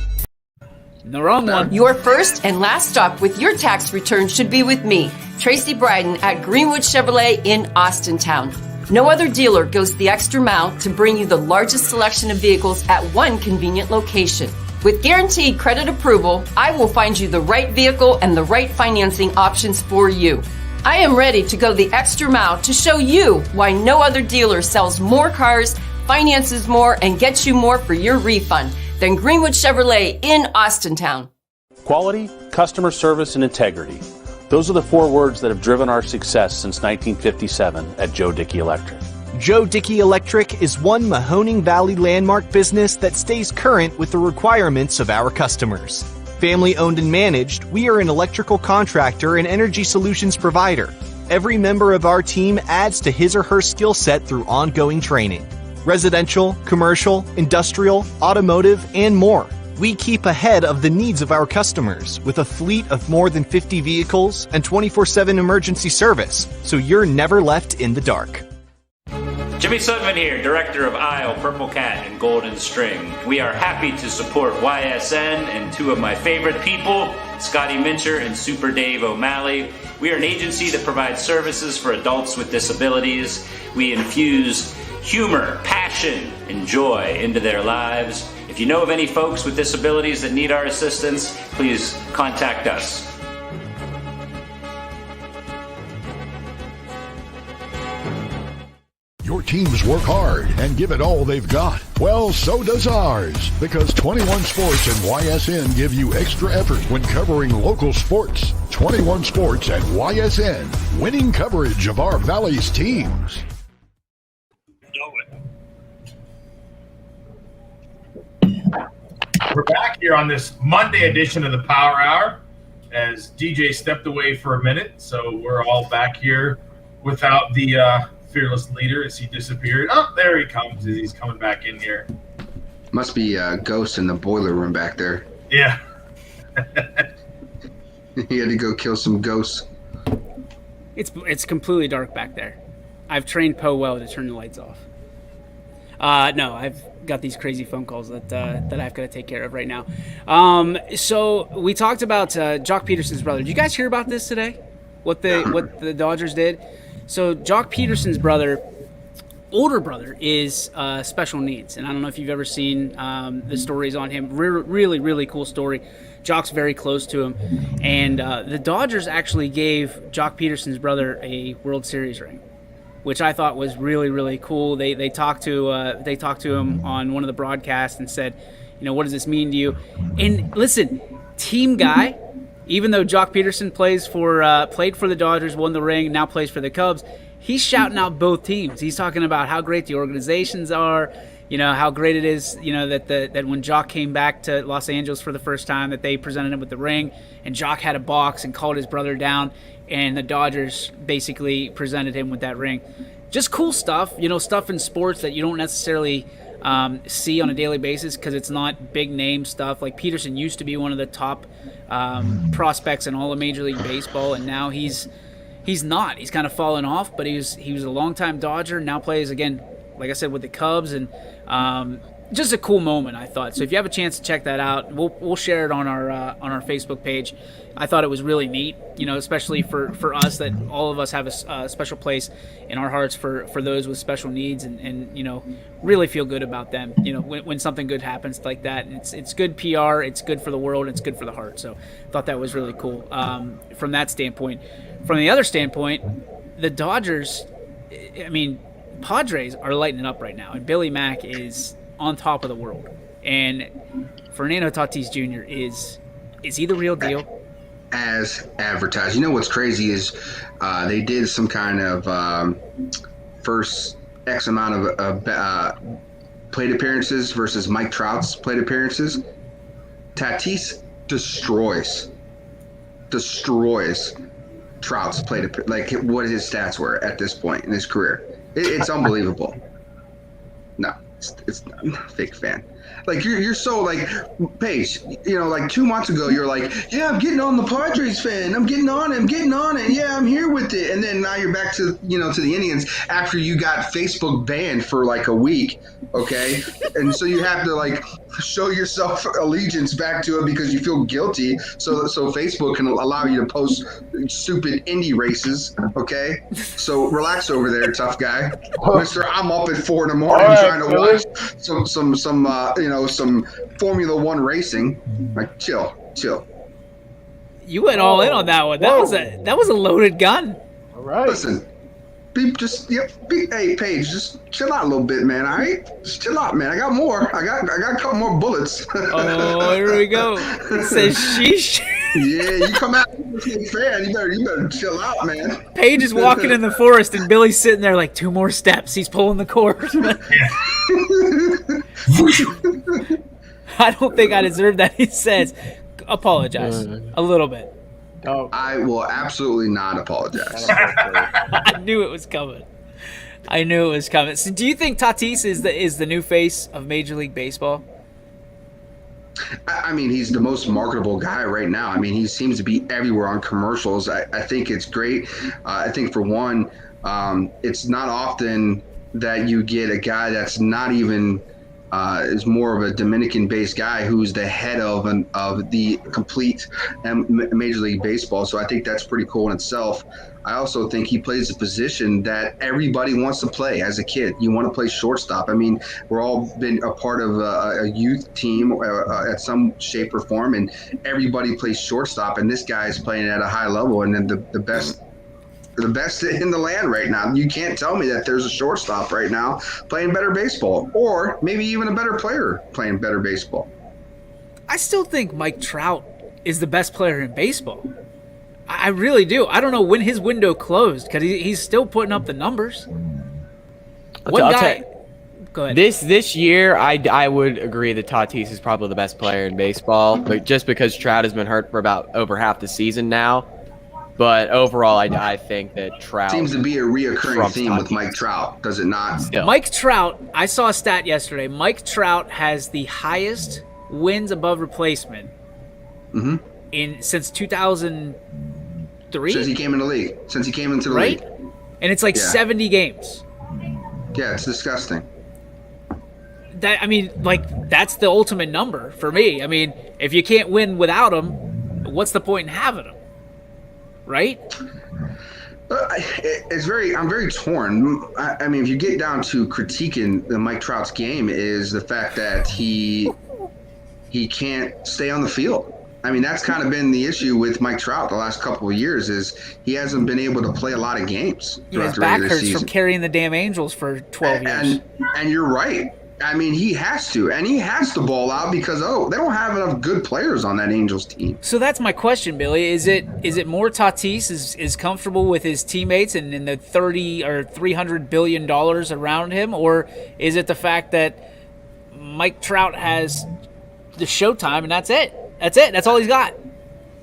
The wrong one. Your first and last stop with your tax return should be with me, Tracy Bryden at Greenwood Chevrolet in Austintown. No other dealer goes the extra mile to bring you the largest selection of vehicles at one convenient location. With guaranteed credit approval, I will find you the right vehicle and the right financing options for you. I am ready to go the extra mile to show you why no other dealer sells more cars, finances more, and gets you more for your refund than Greenwood Chevrolet in Austintown. Quality, customer service, and integrity. Those are the 4 words that have driven our success since 1957 at Joe Dickey Electric. Joe Dickey Electric is one Mahoning Valley landmark business that stays current with the requirements of our customers. Family owned and managed, we are an electrical contractor and energy solutions provider. Every member of our team adds to his or her skill set through ongoing training. Residential, commercial, industrial, automotive, and more. We keep ahead of the needs of our customers with a fleet of more than 50 vehicles and 24/7 emergency service, so you're never left in the dark. Jimmy Sudman here, Director of Isle, Purple Cat, and Golden String. We are happy to support YSN and 2 of my favorite people, Scotty Mincher and Super Dave O'Malley. We are an agency that provides services for adults with disabilities. We infuse humor, passion, and joy into their lives. If you know of any folks with disabilities that need our assistance, please contact us. teams work hard and give it all they've got. Well, so does ours, because 21 Sports and YSN give you extra effort when covering local sports. 21 Sports and YSN, winning coverage of our Valley's teams. We're back here on this Monday edition of the Power Hour as DJ stepped away for a minute. So we're all back here without the fearless leader as he disappeared. Oh, there he comes. He's coming back in here. Must be a ghost in the boiler room back there. Yeah. He had to go kill some ghosts. It's completely dark back there. I've trained Poe well to turn the lights off. No, I've got these crazy phone calls that I've got to take care of right now. So we talked about Jock Peterson's brother. Did you guys hear about this today? What the Dodgers did? So Jock Peterson's older brother is special needs, and I don't know if you've ever seen the stories on him. Really, really cool story. Jock's very close to him, and the Dodgers actually gave Jock Peterson's brother a World Series ring, which I thought was really, really cool. They talked to him on one of the broadcasts and said, what does this mean to you? And listen, team guy, even though Jock Peterson played for the Dodgers, won the ring, now plays for the Cubs, he's shouting out both teams. He's talking about how great the organizations are, how great it is, that when Jock came back to Los Angeles for the first time, that they presented him with the ring, and Jock had a box and called his brother down, and the Dodgers basically presented him with that ring. Just cool stuff, stuff in sports that you don't necessarily see on a daily basis because it's not big name stuff. Like Peterson used to be one of the top prospects in all of Major League Baseball, and now he's not. He's kind of fallen off, but he was a longtime Dodger, now plays again, like I said, with the Cubs, and just a cool moment, I thought. So if you have a chance to check that out, we'll share it on our Facebook page. I thought it was really neat, especially for us, that all of us have a special place in our hearts for those with special needs, and really feel good about them. When something good happens like that, it's good PR, it's good for the world, it's good for the heart. So I thought that was really cool from that standpoint. From the other standpoint, the Dodgers, Padres are lighting it up right now, and Billy Mack is on top of the world, and Fernando Tatis Jr. is he the real deal? As advertised. What's crazy is they did some kind of first X amount of plate appearances versus Mike Trout's plate appearances. Tatis destroys Trout's plate appearance. Like what his stats were at this point in his career. It's unbelievable. No, it's I'm not a fake fan. Like you're so like Paige, like 2 months ago you're like, yeah, I'm getting on the Padres fan. I'm getting on it. Yeah, I'm here with it. And then now you're back to to the Indians after you got Facebook banned for like a week. Okay. And so you have to like show yourself allegiance back to it because you feel guilty. So Facebook can allow you to post stupid indie races. Okay. So relax over there, tough guy. Mister, I'm up at 4 a.m. trying to watch some Formula One racing. Like chill. You went all in on that one. That was a loaded gun. All right. Listen, hey Paige, just chill out a little bit, man. All right, just chill out, man. I got more. I got a couple more bullets. Oh, here we go. It says sheesh. Yeah, you come out as a fan. You better chill out, man. Paige is walking in the forest, and Billy's sitting there like 2 more steps. He's pulling the cord. I don't think I deserve that. He says, apologize a little bit. Oh. I will absolutely not apologize. I knew it was coming. So do you think Tatis is the new face of Major League Baseball? I mean, he's the most marketable guy right now. I mean, he seems to be everywhere on commercials. I think it's great. I think for one, it's not often that you get a guy that's not even is more of a Dominican-based guy who's the head of the complete Major League Baseball. So I think that's pretty cool in itself. I also think he plays a position that everybody wants to play as a kid. You want to play shortstop. I mean, we're all been a part of a youth team at some shape or form, and everybody plays shortstop. And this guy is playing at a high level, and then the best the best in the land right now. You can't tell me that there's a shortstop right now playing better baseball, or maybe even a better player playing better baseball. I still think Mike Trout is the best player in baseball. I really do. I don't know when his window closed because he's still putting up the numbers. One guy. Go ahead. This year, I would agree that Tatis is probably the best player in baseball, but just because Trout has been hurt for about over half the season now. But overall, I think that Trout seems to be a reoccurring theme Tatis. with Mike Trout, does it not? Still. Mike Trout, I saw a stat yesterday. Mike Trout has the highest wins above replacement since 2003. Since he came in the league. Since he came into the league. And it's like 70 games. Yeah, it's disgusting. That's the ultimate number for me. I mean, if you can't win without him, what's the point in having him? Right? I'm very torn. I mean, if you get down to critiquing the Mike Trout's game, is the fact that he can't stay on the field. I mean, that's kind of been the issue with Mike Trout the last couple of years, is he hasn't been able to play a lot of games. His back hurts from carrying the damn Angels for 12 years. And you're right. I mean, he has to, and he has to ball out because they don't have enough good players on that Angels team. So that's my question, Billy. Is it more Tatis is comfortable with his teammates and in the $30 or $300 billion around him, or is it the fact that Mike Trout has the showtime and that's it? That's all he's got.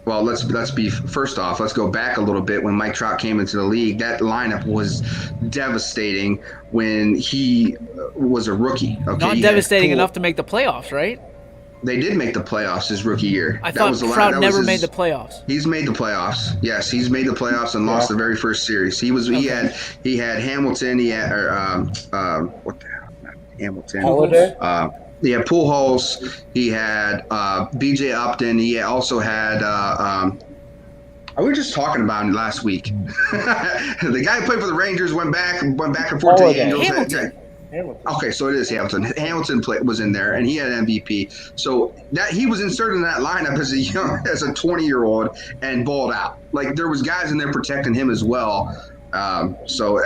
Well, let's be first off. Let's go back a little bit. When Mike Trout came into the league, that lineup was devastating when he was a rookie. Okay, not devastating enough to make the playoffs, right? They did make the playoffs his rookie year. I thought Trout never made the playoffs. He's made the playoffs. Yes, he's made the playoffs and lost the very first series. He had Hamilton. He had what the hell? Not Hamilton. Holiday. He had Pujols. He had B.J. Upton. He also had. We were just talking about him last week. The guy who played for the Rangers went back and forth to the Angels. Hamilton. Okay, so it is Hamilton. Hamilton was in there, and he had an MVP. So that he was inserted in that lineup as a 20-year-old and balled out. Like there was guys in there protecting him as well. So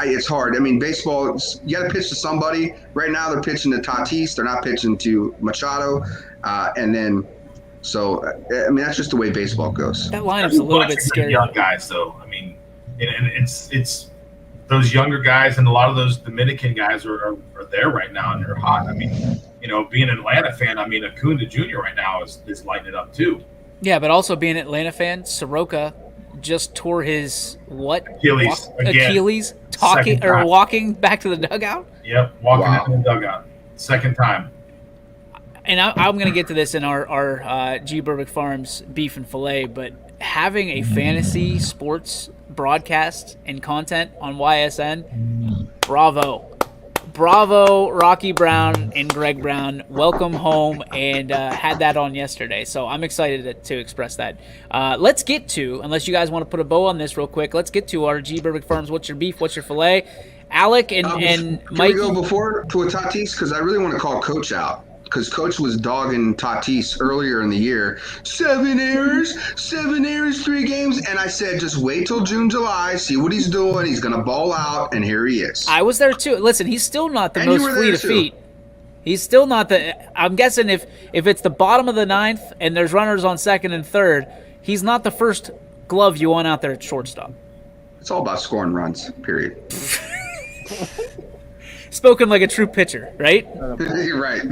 it's hard. I mean, baseball, you got to pitch to somebody. Right now, they're pitching to Tatis. They're not pitching to Machado. And then, so I mean, that's just the way baseball goes. That lineup's a little bit scary. Young guys, though. I mean, and it's those younger guys, and a lot of those Dominican guys are there right now, and they're hot. I mean, being an Atlanta fan, I mean, Acuna Jr. right now is lighting it up too. Yeah, but also being an Atlanta fan, Soroka just tore his Achilles walking back to the dugout. Yep, walking into the dugout, second time. And I'm going to get to this in our G. Burbick Farms beef and filet, but having a fantasy sports broadcast and content on YSN, bravo, Rocky Brown and Greg Brown. Welcome home, and had that on yesterday. So I'm excited to express that. Let's get to, unless you guys want to put a bow on this real quick, let's get to our G. Burbick Farms. What's your beef? What's your filet? Alec and Mike. Can we go before to a Tatis? Because I really want to call Coach out. Because Coach was dogging Tatis earlier in the year. 7 errors, 3 games. And I said, just wait till June, July, see what he's doing. He's going to ball out, and here he is. I was there, too. Listen, he's still not the most fleet of feet. He's still not the – I'm guessing if it's the bottom of the ninth and there's runners on second and third, he's not the first glove you want out there at shortstop. It's all about scoring runs, period. Spoken like a true pitcher, right? Right.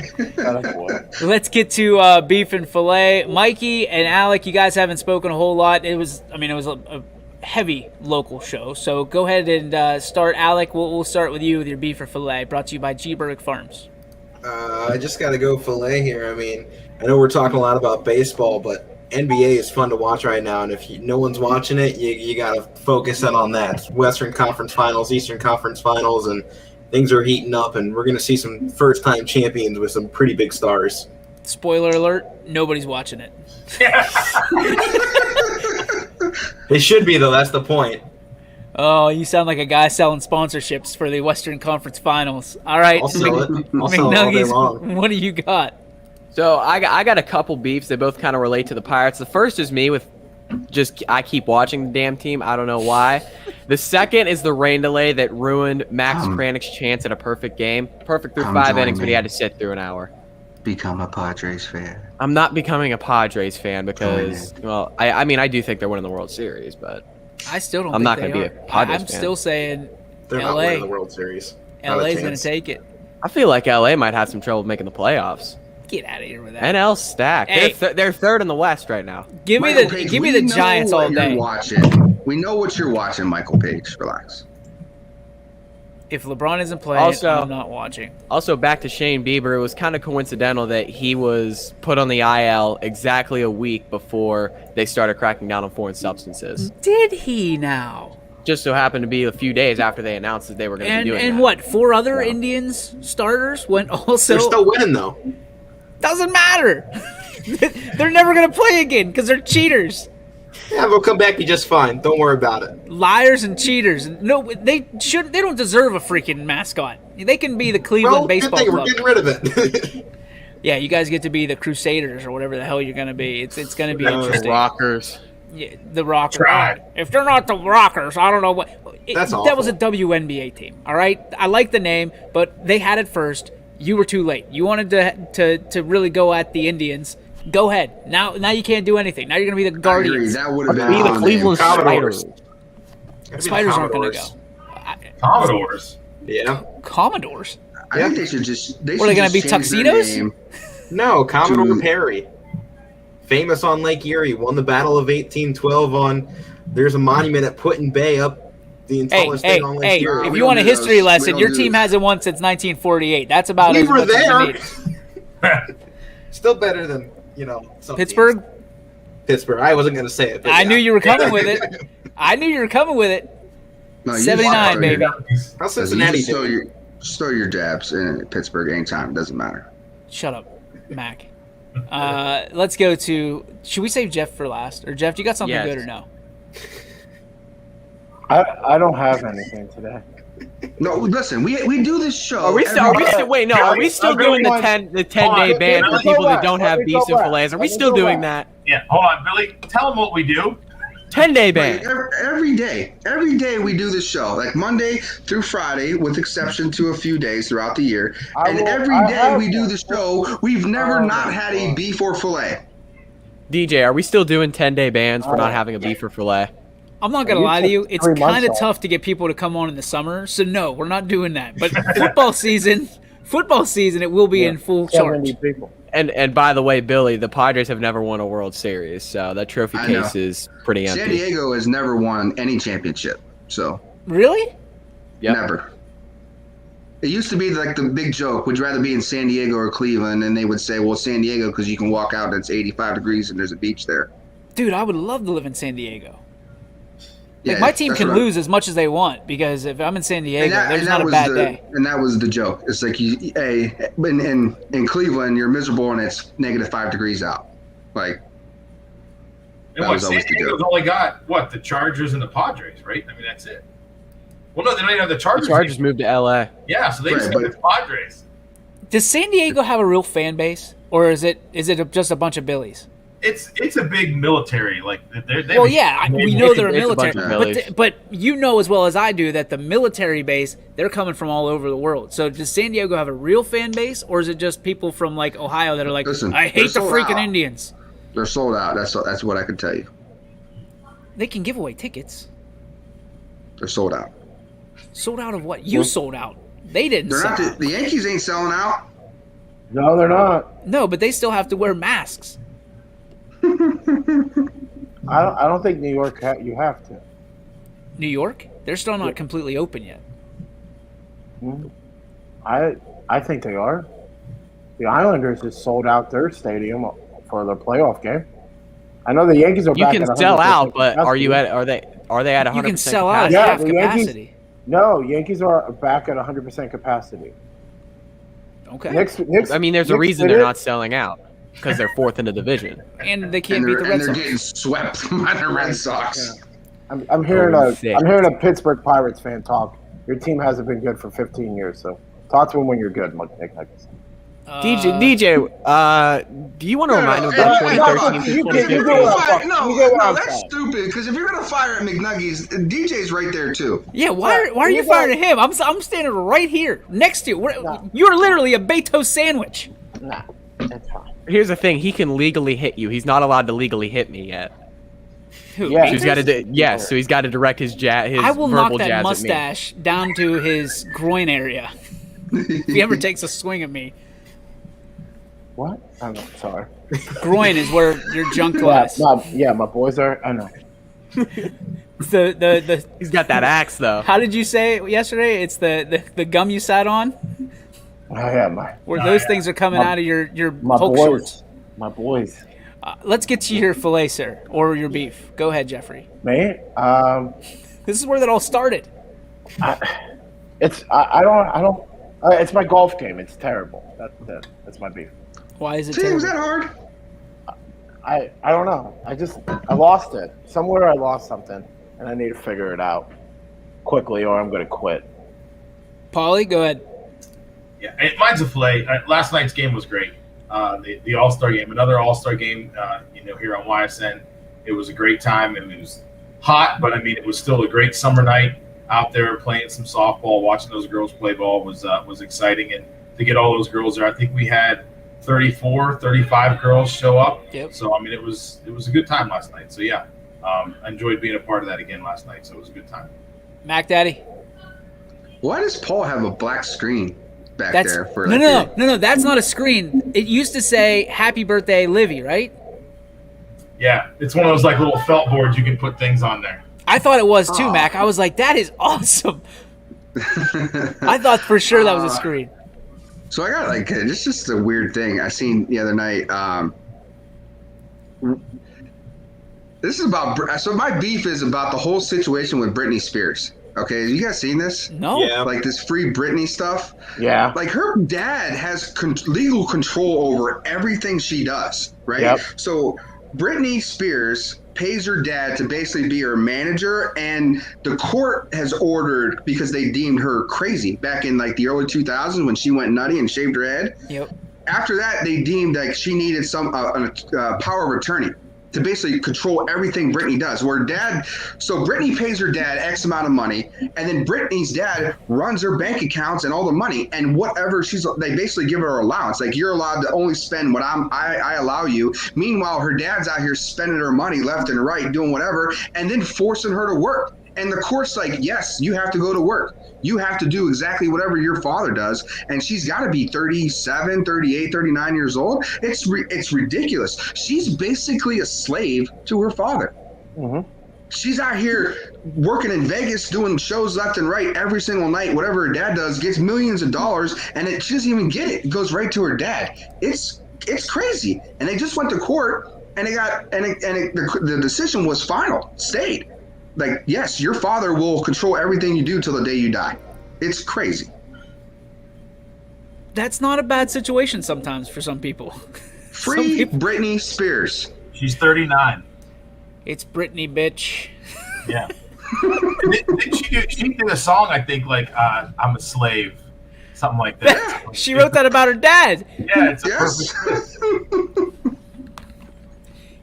Let's get to beef and filet. Mikey and Alec, you guys haven't spoken a whole lot. It was a heavy local show. So go ahead and start. Alec, we'll start with you with your beef or filet, brought to you by G. Burbick Farms. I just got to go filet here. I mean, I know we're talking a lot about baseball, but NBA is fun to watch right now, and if no one's watching it, you got to focus in on that. Western Conference Finals, Eastern Conference Finals, and things are heating up, and we're going to see some first-time champions with some pretty big stars. Spoiler alert, nobody's watching it. They should be, though. That's the point. Oh, you sound like a guy selling sponsorships for the Western Conference Finals. All right. I'll sell it. I'll sell it all day long. What do you got? So I got a couple beefs. They both kind of relate to the Pirates. The first is me with I keep watching the damn team. I don't know why. The second is the rain delay that ruined Max Kranik's chance at a perfect game. Perfect through 5 innings, but he had to sit through an hour. Become a Padres fan. I'm not becoming a Padres fan because, well, I mean, I do think they're winning the World Series, but I still don't. I'm think not going to to be a Padres fan. I'm still saying They're not winning the World Series. LA's going to take it. I feel like LA might have some trouble making the playoffs. Get out of here with that. NL stacked. Hey. They're third in the West right now. Give me the Giants all day. We know what you're watching, Michael Page. Relax. If LeBron isn't playing, I'm not watching. Also, back to Shane Bieber, it was kind of coincidental that he was put on the IL exactly a week before they started cracking down on foreign substances. Did he now? Just so happened to be a few days after they announced that they were going to be doing that. And what, 4 other Indians starters went also? They're still winning, though. Doesn't matter. They're never going to play again because they're cheaters. Yeah, they'll come back be just fine. Don't worry about it. Liars and cheaters. No, they don't deserve a freaking mascot. They can be the Cleveland baseball club. We're getting rid of it. Yeah, you guys get to be the Crusaders or whatever the hell you're going to be. It's going to be interesting. The Rockers. Yeah, the Rockers. If they're not the Rockers, I don't know what. That's awful. That was a WNBA team. All right, I like the name, but they had it first. You were too late. You wanted to really go at the Indians. Go ahead. Now you can't do anything. Now you're going to be the Guardians. That would have been be the Cleveland Spiders. Spiders aren't going to go. Commodores. Yeah. Commodores. I think they should just. Are they going to be tuxedos? No, Commodore Perry. Famous on Lake Erie. Won the Battle of 1812 There's a monument at Put-in Bay up the tallest thing on Lake Erie. If you want a history lesson, your team hasn't won since 1948. That's about we as were much there. as you need. Still better than, some Pittsburgh? teams. Pittsburgh. I wasn't going to say it. But I knew you were coming with it. I knew you were coming with it. No, 79, baby. How's Cincinnati you throw your jabs in Pittsburgh anytime. Doesn't matter. Shut up, Mac. Let's go to. Should we save Jeff for last? Or Jeff, you got something good or no? I don't have anything today. No, listen. We do this show. Are we still doing the 10-day ban for people that don't have beefs and fillets? Are we still doing that? Yeah. Hold on, Billy. Tell them what we do. 10-day ban. Every day we do this show, like Monday through Friday, with exception to a few days throughout the year. Every day we do the show. We've never not had a beef or fillet. DJ, are we still doing 10-day bans for not having a beef or fillet? I'm not going to lie to you. It's kind of tough to get people to come on in the summer. So, no, we're not doing that. But football season, it will be in full charge. And by the way, Billy, the Padres have never won a World Series, so that trophy case is pretty empty. San Diego has never won any championship, so. Really? Yep. Never. It used to be like the big joke, would you rather be in San Diego or Cleveland? And they would say, well, San Diego, because you can walk out and it's 85 degrees and there's a beach there. Dude, I would love to live in San Diego. Yeah, my team can lose as much as they want, because if I'm in San Diego, there's not a bad day. And that was the joke. It's like in Cleveland, you're miserable and it's -5 degrees out. Like, and what, San Diego's only got the Chargers and the Padres, right? I mean, that's it. Well, no, they don't even have the Chargers. The Chargers moved to LA. Yeah, so they just have the Padres. Does San Diego have a real fan base, or is it just a bunch of Billies? It's a big military, like we know they're a military, but you know as well as I do that the military base, they're coming from all over the world. So does San Diego have a real fan base, or is it just people from like Ohio that are like, listen, I hate the freaking Indians? They're sold out. That's what I can tell you. They can give away tickets. They're sold out. Sold out of what? You sold out. They didn't. They're not. The Yankees ain't selling out. No, they're not. No, but they still have to wear masks. I don't think New York you have to. New York? They're still not completely open yet. I think they are. The Islanders just sold out their stadium for their playoff game. I know the Yankees are. You back can at sell out, but capacity. are they at 100%? You can sell out at half capacity. Yankees, no, Yankees are back at 100% capacity. Okay. There's a reason they're not selling out. Because they're fourth in the division, and they can't beat the Red Sox. And they're getting swept by the Red Sox. Yeah. I'm hearing a Pittsburgh Pirates fan talk. Your team hasn't been good for 15 years, so talk to him when you're good, Nick Nicholson. DJ, do you want to remind him about 2013 to 2015? No, that's stupid. Because if you're gonna fire at McNuggies, DJ's right there too. Yeah, why are you firing at him? I'm standing right here next to you. You're literally a Beto sandwich. Nah, that's fine. Here's the thing: he can legally hit you. He's not allowed to legally hit me yet. Yeah, so he's got to. So he's got to direct his jazz. I will knock that mustache down to his groin area if he ever takes a swing at me. What? I'm sorry. Groin is where your junk lies. My boys are. I know. He's got that axe though. How did you say it yesterday? It's the gum you sat on. Oh yeah, those things are coming out of your Hulk boys, shorts. My boys. Let's get to your fillet, sir, or your beef. Go ahead, Jeffrey. Man, this is where that all started. It's my golf game. It's terrible. That's my beef. Why is it terrible? Was that hard? I don't know. I lost it. Somewhere I lost something, and I need to figure it out quickly, or I'm going to quit. Paulie, go ahead. Yeah, mine's a fillet. Last night's game was great. The All-Star game, another All-Star game, here on YSN. It was a great time. It was hot, but it was still a great summer night out there playing some softball, watching those girls play ball was exciting. And to get all those girls there, I think we had 35 girls show up. Yep. So, it was a good time last night. So, yeah, I enjoyed being a part of that again last night. So it was a good time. Mac Daddy. Why does Paul have a black screen back there? For No, that's not a screen. It used to say "Happy Birthday, Livy," right? Yeah, it's one of those like little felt boards you can put things on there. I thought it was too, Mac. I was like, that is awesome. I thought for sure that was a screen. So I got it's just a weird thing I seen the other night. This is about my beef is about the whole situation with Britney Spears. Okay, you guys seen this? No. Yeah. Like this free Britney stuff? Yeah. Like her dad has legal control over everything she does, right? Yep. So Britney Spears pays her dad to basically be her manager, and the court has ordered, because they deemed her crazy back in the early 2000s when she went nutty and shaved her head. Yep. After that, they deemed she needed some power of attorney to basically control everything Britney does. So Britney pays her dad X amount of money, and then Britney's dad runs her bank accounts and all the money, and whatever they basically give her allowance. Like, you're allowed to only spend what I allow you. Meanwhile, her dad's out here spending her money left and right, doing whatever, and then forcing her to work. And the court's like, yes, you have to go to work. You have to do exactly whatever your father does. And she's got to be 37, 38, 39 years old. It's ridiculous. She's basically a slave to her father. Mm-hmm. She's out here working in Vegas, doing shows left and right every single night. Whatever her dad does, gets millions of dollars, and she doesn't even get it. It goes right to her dad. It's crazy. And they just went to court, and the decision was final, stayed. Like, yes, your father will control everything you do till the day you die. It's crazy. That's not a bad situation sometimes for some people. Free Britney Spears. She's 39. It's Britney, bitch. Yeah. She did a song, I think, I'm a slave. Something like that. She wrote that about her dad. Yeah, it's a perfect.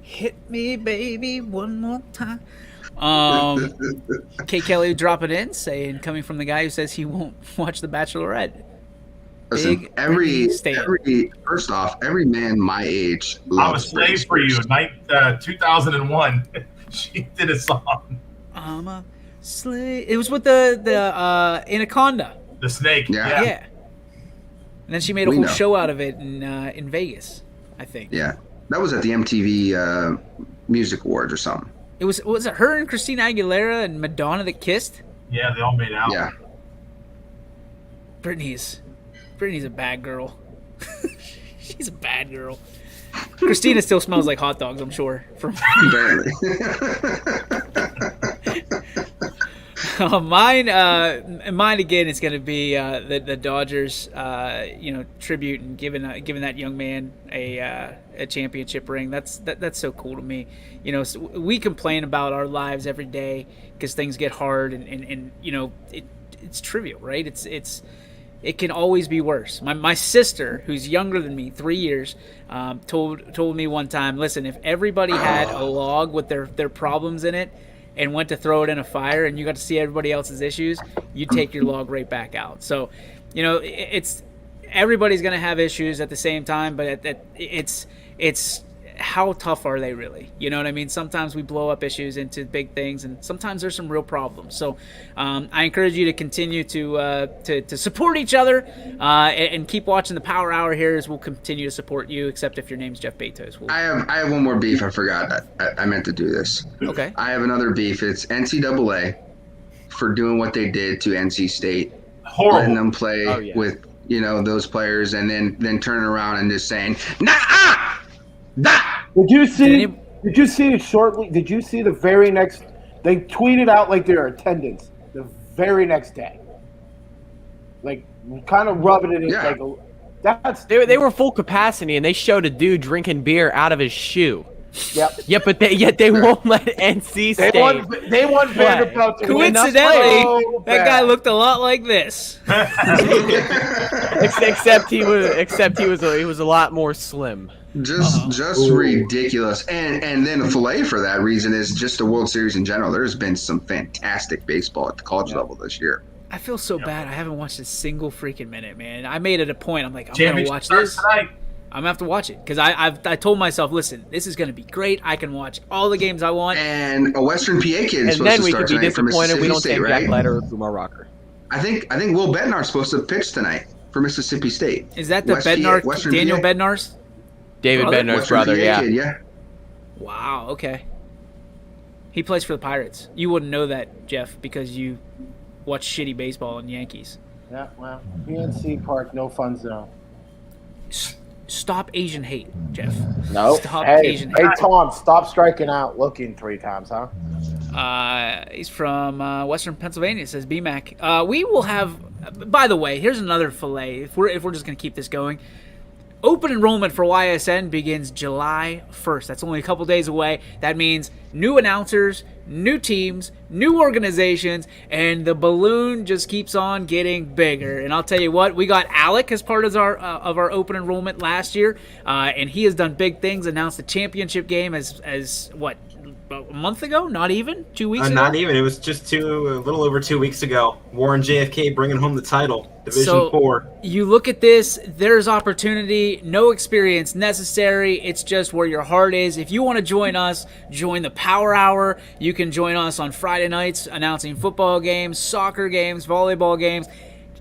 Hit me, baby, one more time. Kate Kelly dropping in, saying, coming from the guy who says he won't watch The Bachelorette. Listen, first off, every man my age loves I'm a slave for you. 2001, she did a song. I'm a slave. It was with the Anaconda. The snake. Yeah. And then she made a whole show out of it in Vegas, I think. Yeah, that was at the MTV Music Awards or something. Was it her and Christina Aguilera and Madonna that kissed? Yeah, they all made out. Yeah. Britney's a bad girl. She's a bad girl. Christina still smells like hot dogs, I'm sure. Barely. Mine again is going to be the Dodgers, tribute and giving that young man a championship ring. That's so cool to me. So we complain about our lives every day because things get hard and it's trivial, right? It's it can always be worse. My sister, who's younger than me, 3 years, told me one time, listen, if everybody had a log with their problems in it and went to throw it in a fire and you got to see everybody else's issues, you'd take your log right back out. So, it's everybody's going to have issues at the same time, but it's how tough are they really? You know what I mean? Sometimes we blow up issues into big things, and sometimes there's some real problems. So I encourage you to continue to support each other and keep watching the Power Hour here, as we'll continue to support you, except if your name's Jeff Bezos. I have one more beef. I forgot. I meant to do this. Okay. I have another beef. It's NCAA for doing what they did to NC State. Horrible. Letting them play with those players, and then turning around and just saying, nah. Did you see it shortly? Did you see the very next? They tweeted out like their attendance the very next day, like kind of rubbing it in. Yeah. Like that's They were full capacity, and they showed a dude drinking beer out of his shoe. Yep. Yeah, but they won't let NC State. They want Vanderbilt to win. Coincidentally, that guy looked a lot like this. except he was a lot more slim. Just ridiculous. And then a fillet for that reason is just the World Series in general. There's been some fantastic baseball at the college level this year. I feel so bad. I haven't watched a single freaking minute, man. I made it a point. I'm like, I'm going to watch this. I'm going to have to watch it because I told myself, listen, this is going to be great. I can watch all the games I want. And a Western PA kid is supposed to start tonight. And then we could be disappointed we don't State, take right? Jack Leiter or Kumar Rocker. I think Will Bednar's supposed to pitch tonight for Mississippi State. Is that the Bednar, Daniel Bednar's? David Bednar's brother, yeah. Kid, yeah. Wow, okay. He plays for the Pirates. You wouldn't know that, Jeff, because you watch shitty baseball and Yankees. Yeah, well, PNC Park, no fun zone. Stop Asian hate, Jeff. No. Stop Asian hate. Hey, Tom, stop striking out looking 3 times, huh? He's from Western Pennsylvania, says BMAC. We will have, by the way, here's another fillet. If we're just going to keep this going. Open enrollment for YSN begins July 1st. That's only a couple days away. That means new announcers, new teams, new organizations, and the balloon just keeps on getting bigger. And I'll tell you what, we got Alec as part of our open enrollment last year, and he has done big things. Announced the championship game as what, a month ago? Not even 2 weeks ago. Not even. It was just a little over 2 weeks ago. Warren JFK bringing home the title. Division 4. You look at this, there's opportunity, no experience necessary. It's just where your heart is. If you want to join us, join the Power Hour. You can join us on Friday nights announcing football games, soccer games, volleyball games.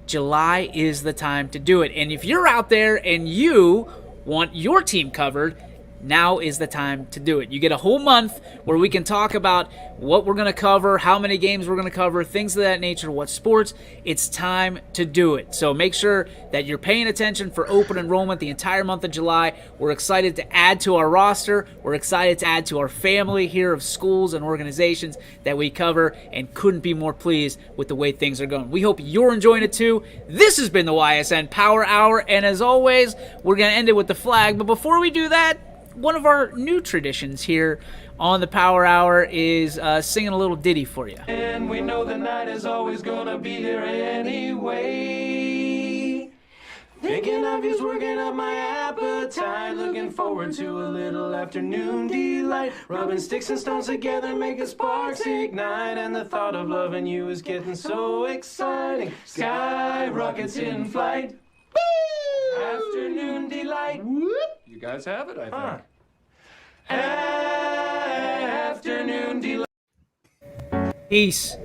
July is the time to do it. And if you're out there and you want your team covered, now is the time to do it. You get a whole month where we can talk about what we're going to cover, how many games we're going to cover, things of that nature, what sports. It's time to do it. So make sure that you're paying attention for open enrollment the entire month of July. We're excited to add to our roster. We're excited to add to our family here of schools and organizations that we cover, and couldn't be more pleased with the way things are going. We hope you're enjoying it too. This has been the YSN Power Hour, and as always, we're going to end it with the flag. But before we do that, one of our new traditions here on the Power Hour is singing a little ditty for you. And we know the night is always gonna be here anyway. Thinking of you's working up my appetite. Looking forward to a little afternoon delight. Rubbing sticks and stones together, making sparks ignite. And the thought of loving you is getting so exciting. Sky rockets in flight. Afternoon delight. You guys have it, I think. Afternoon delight. Peace.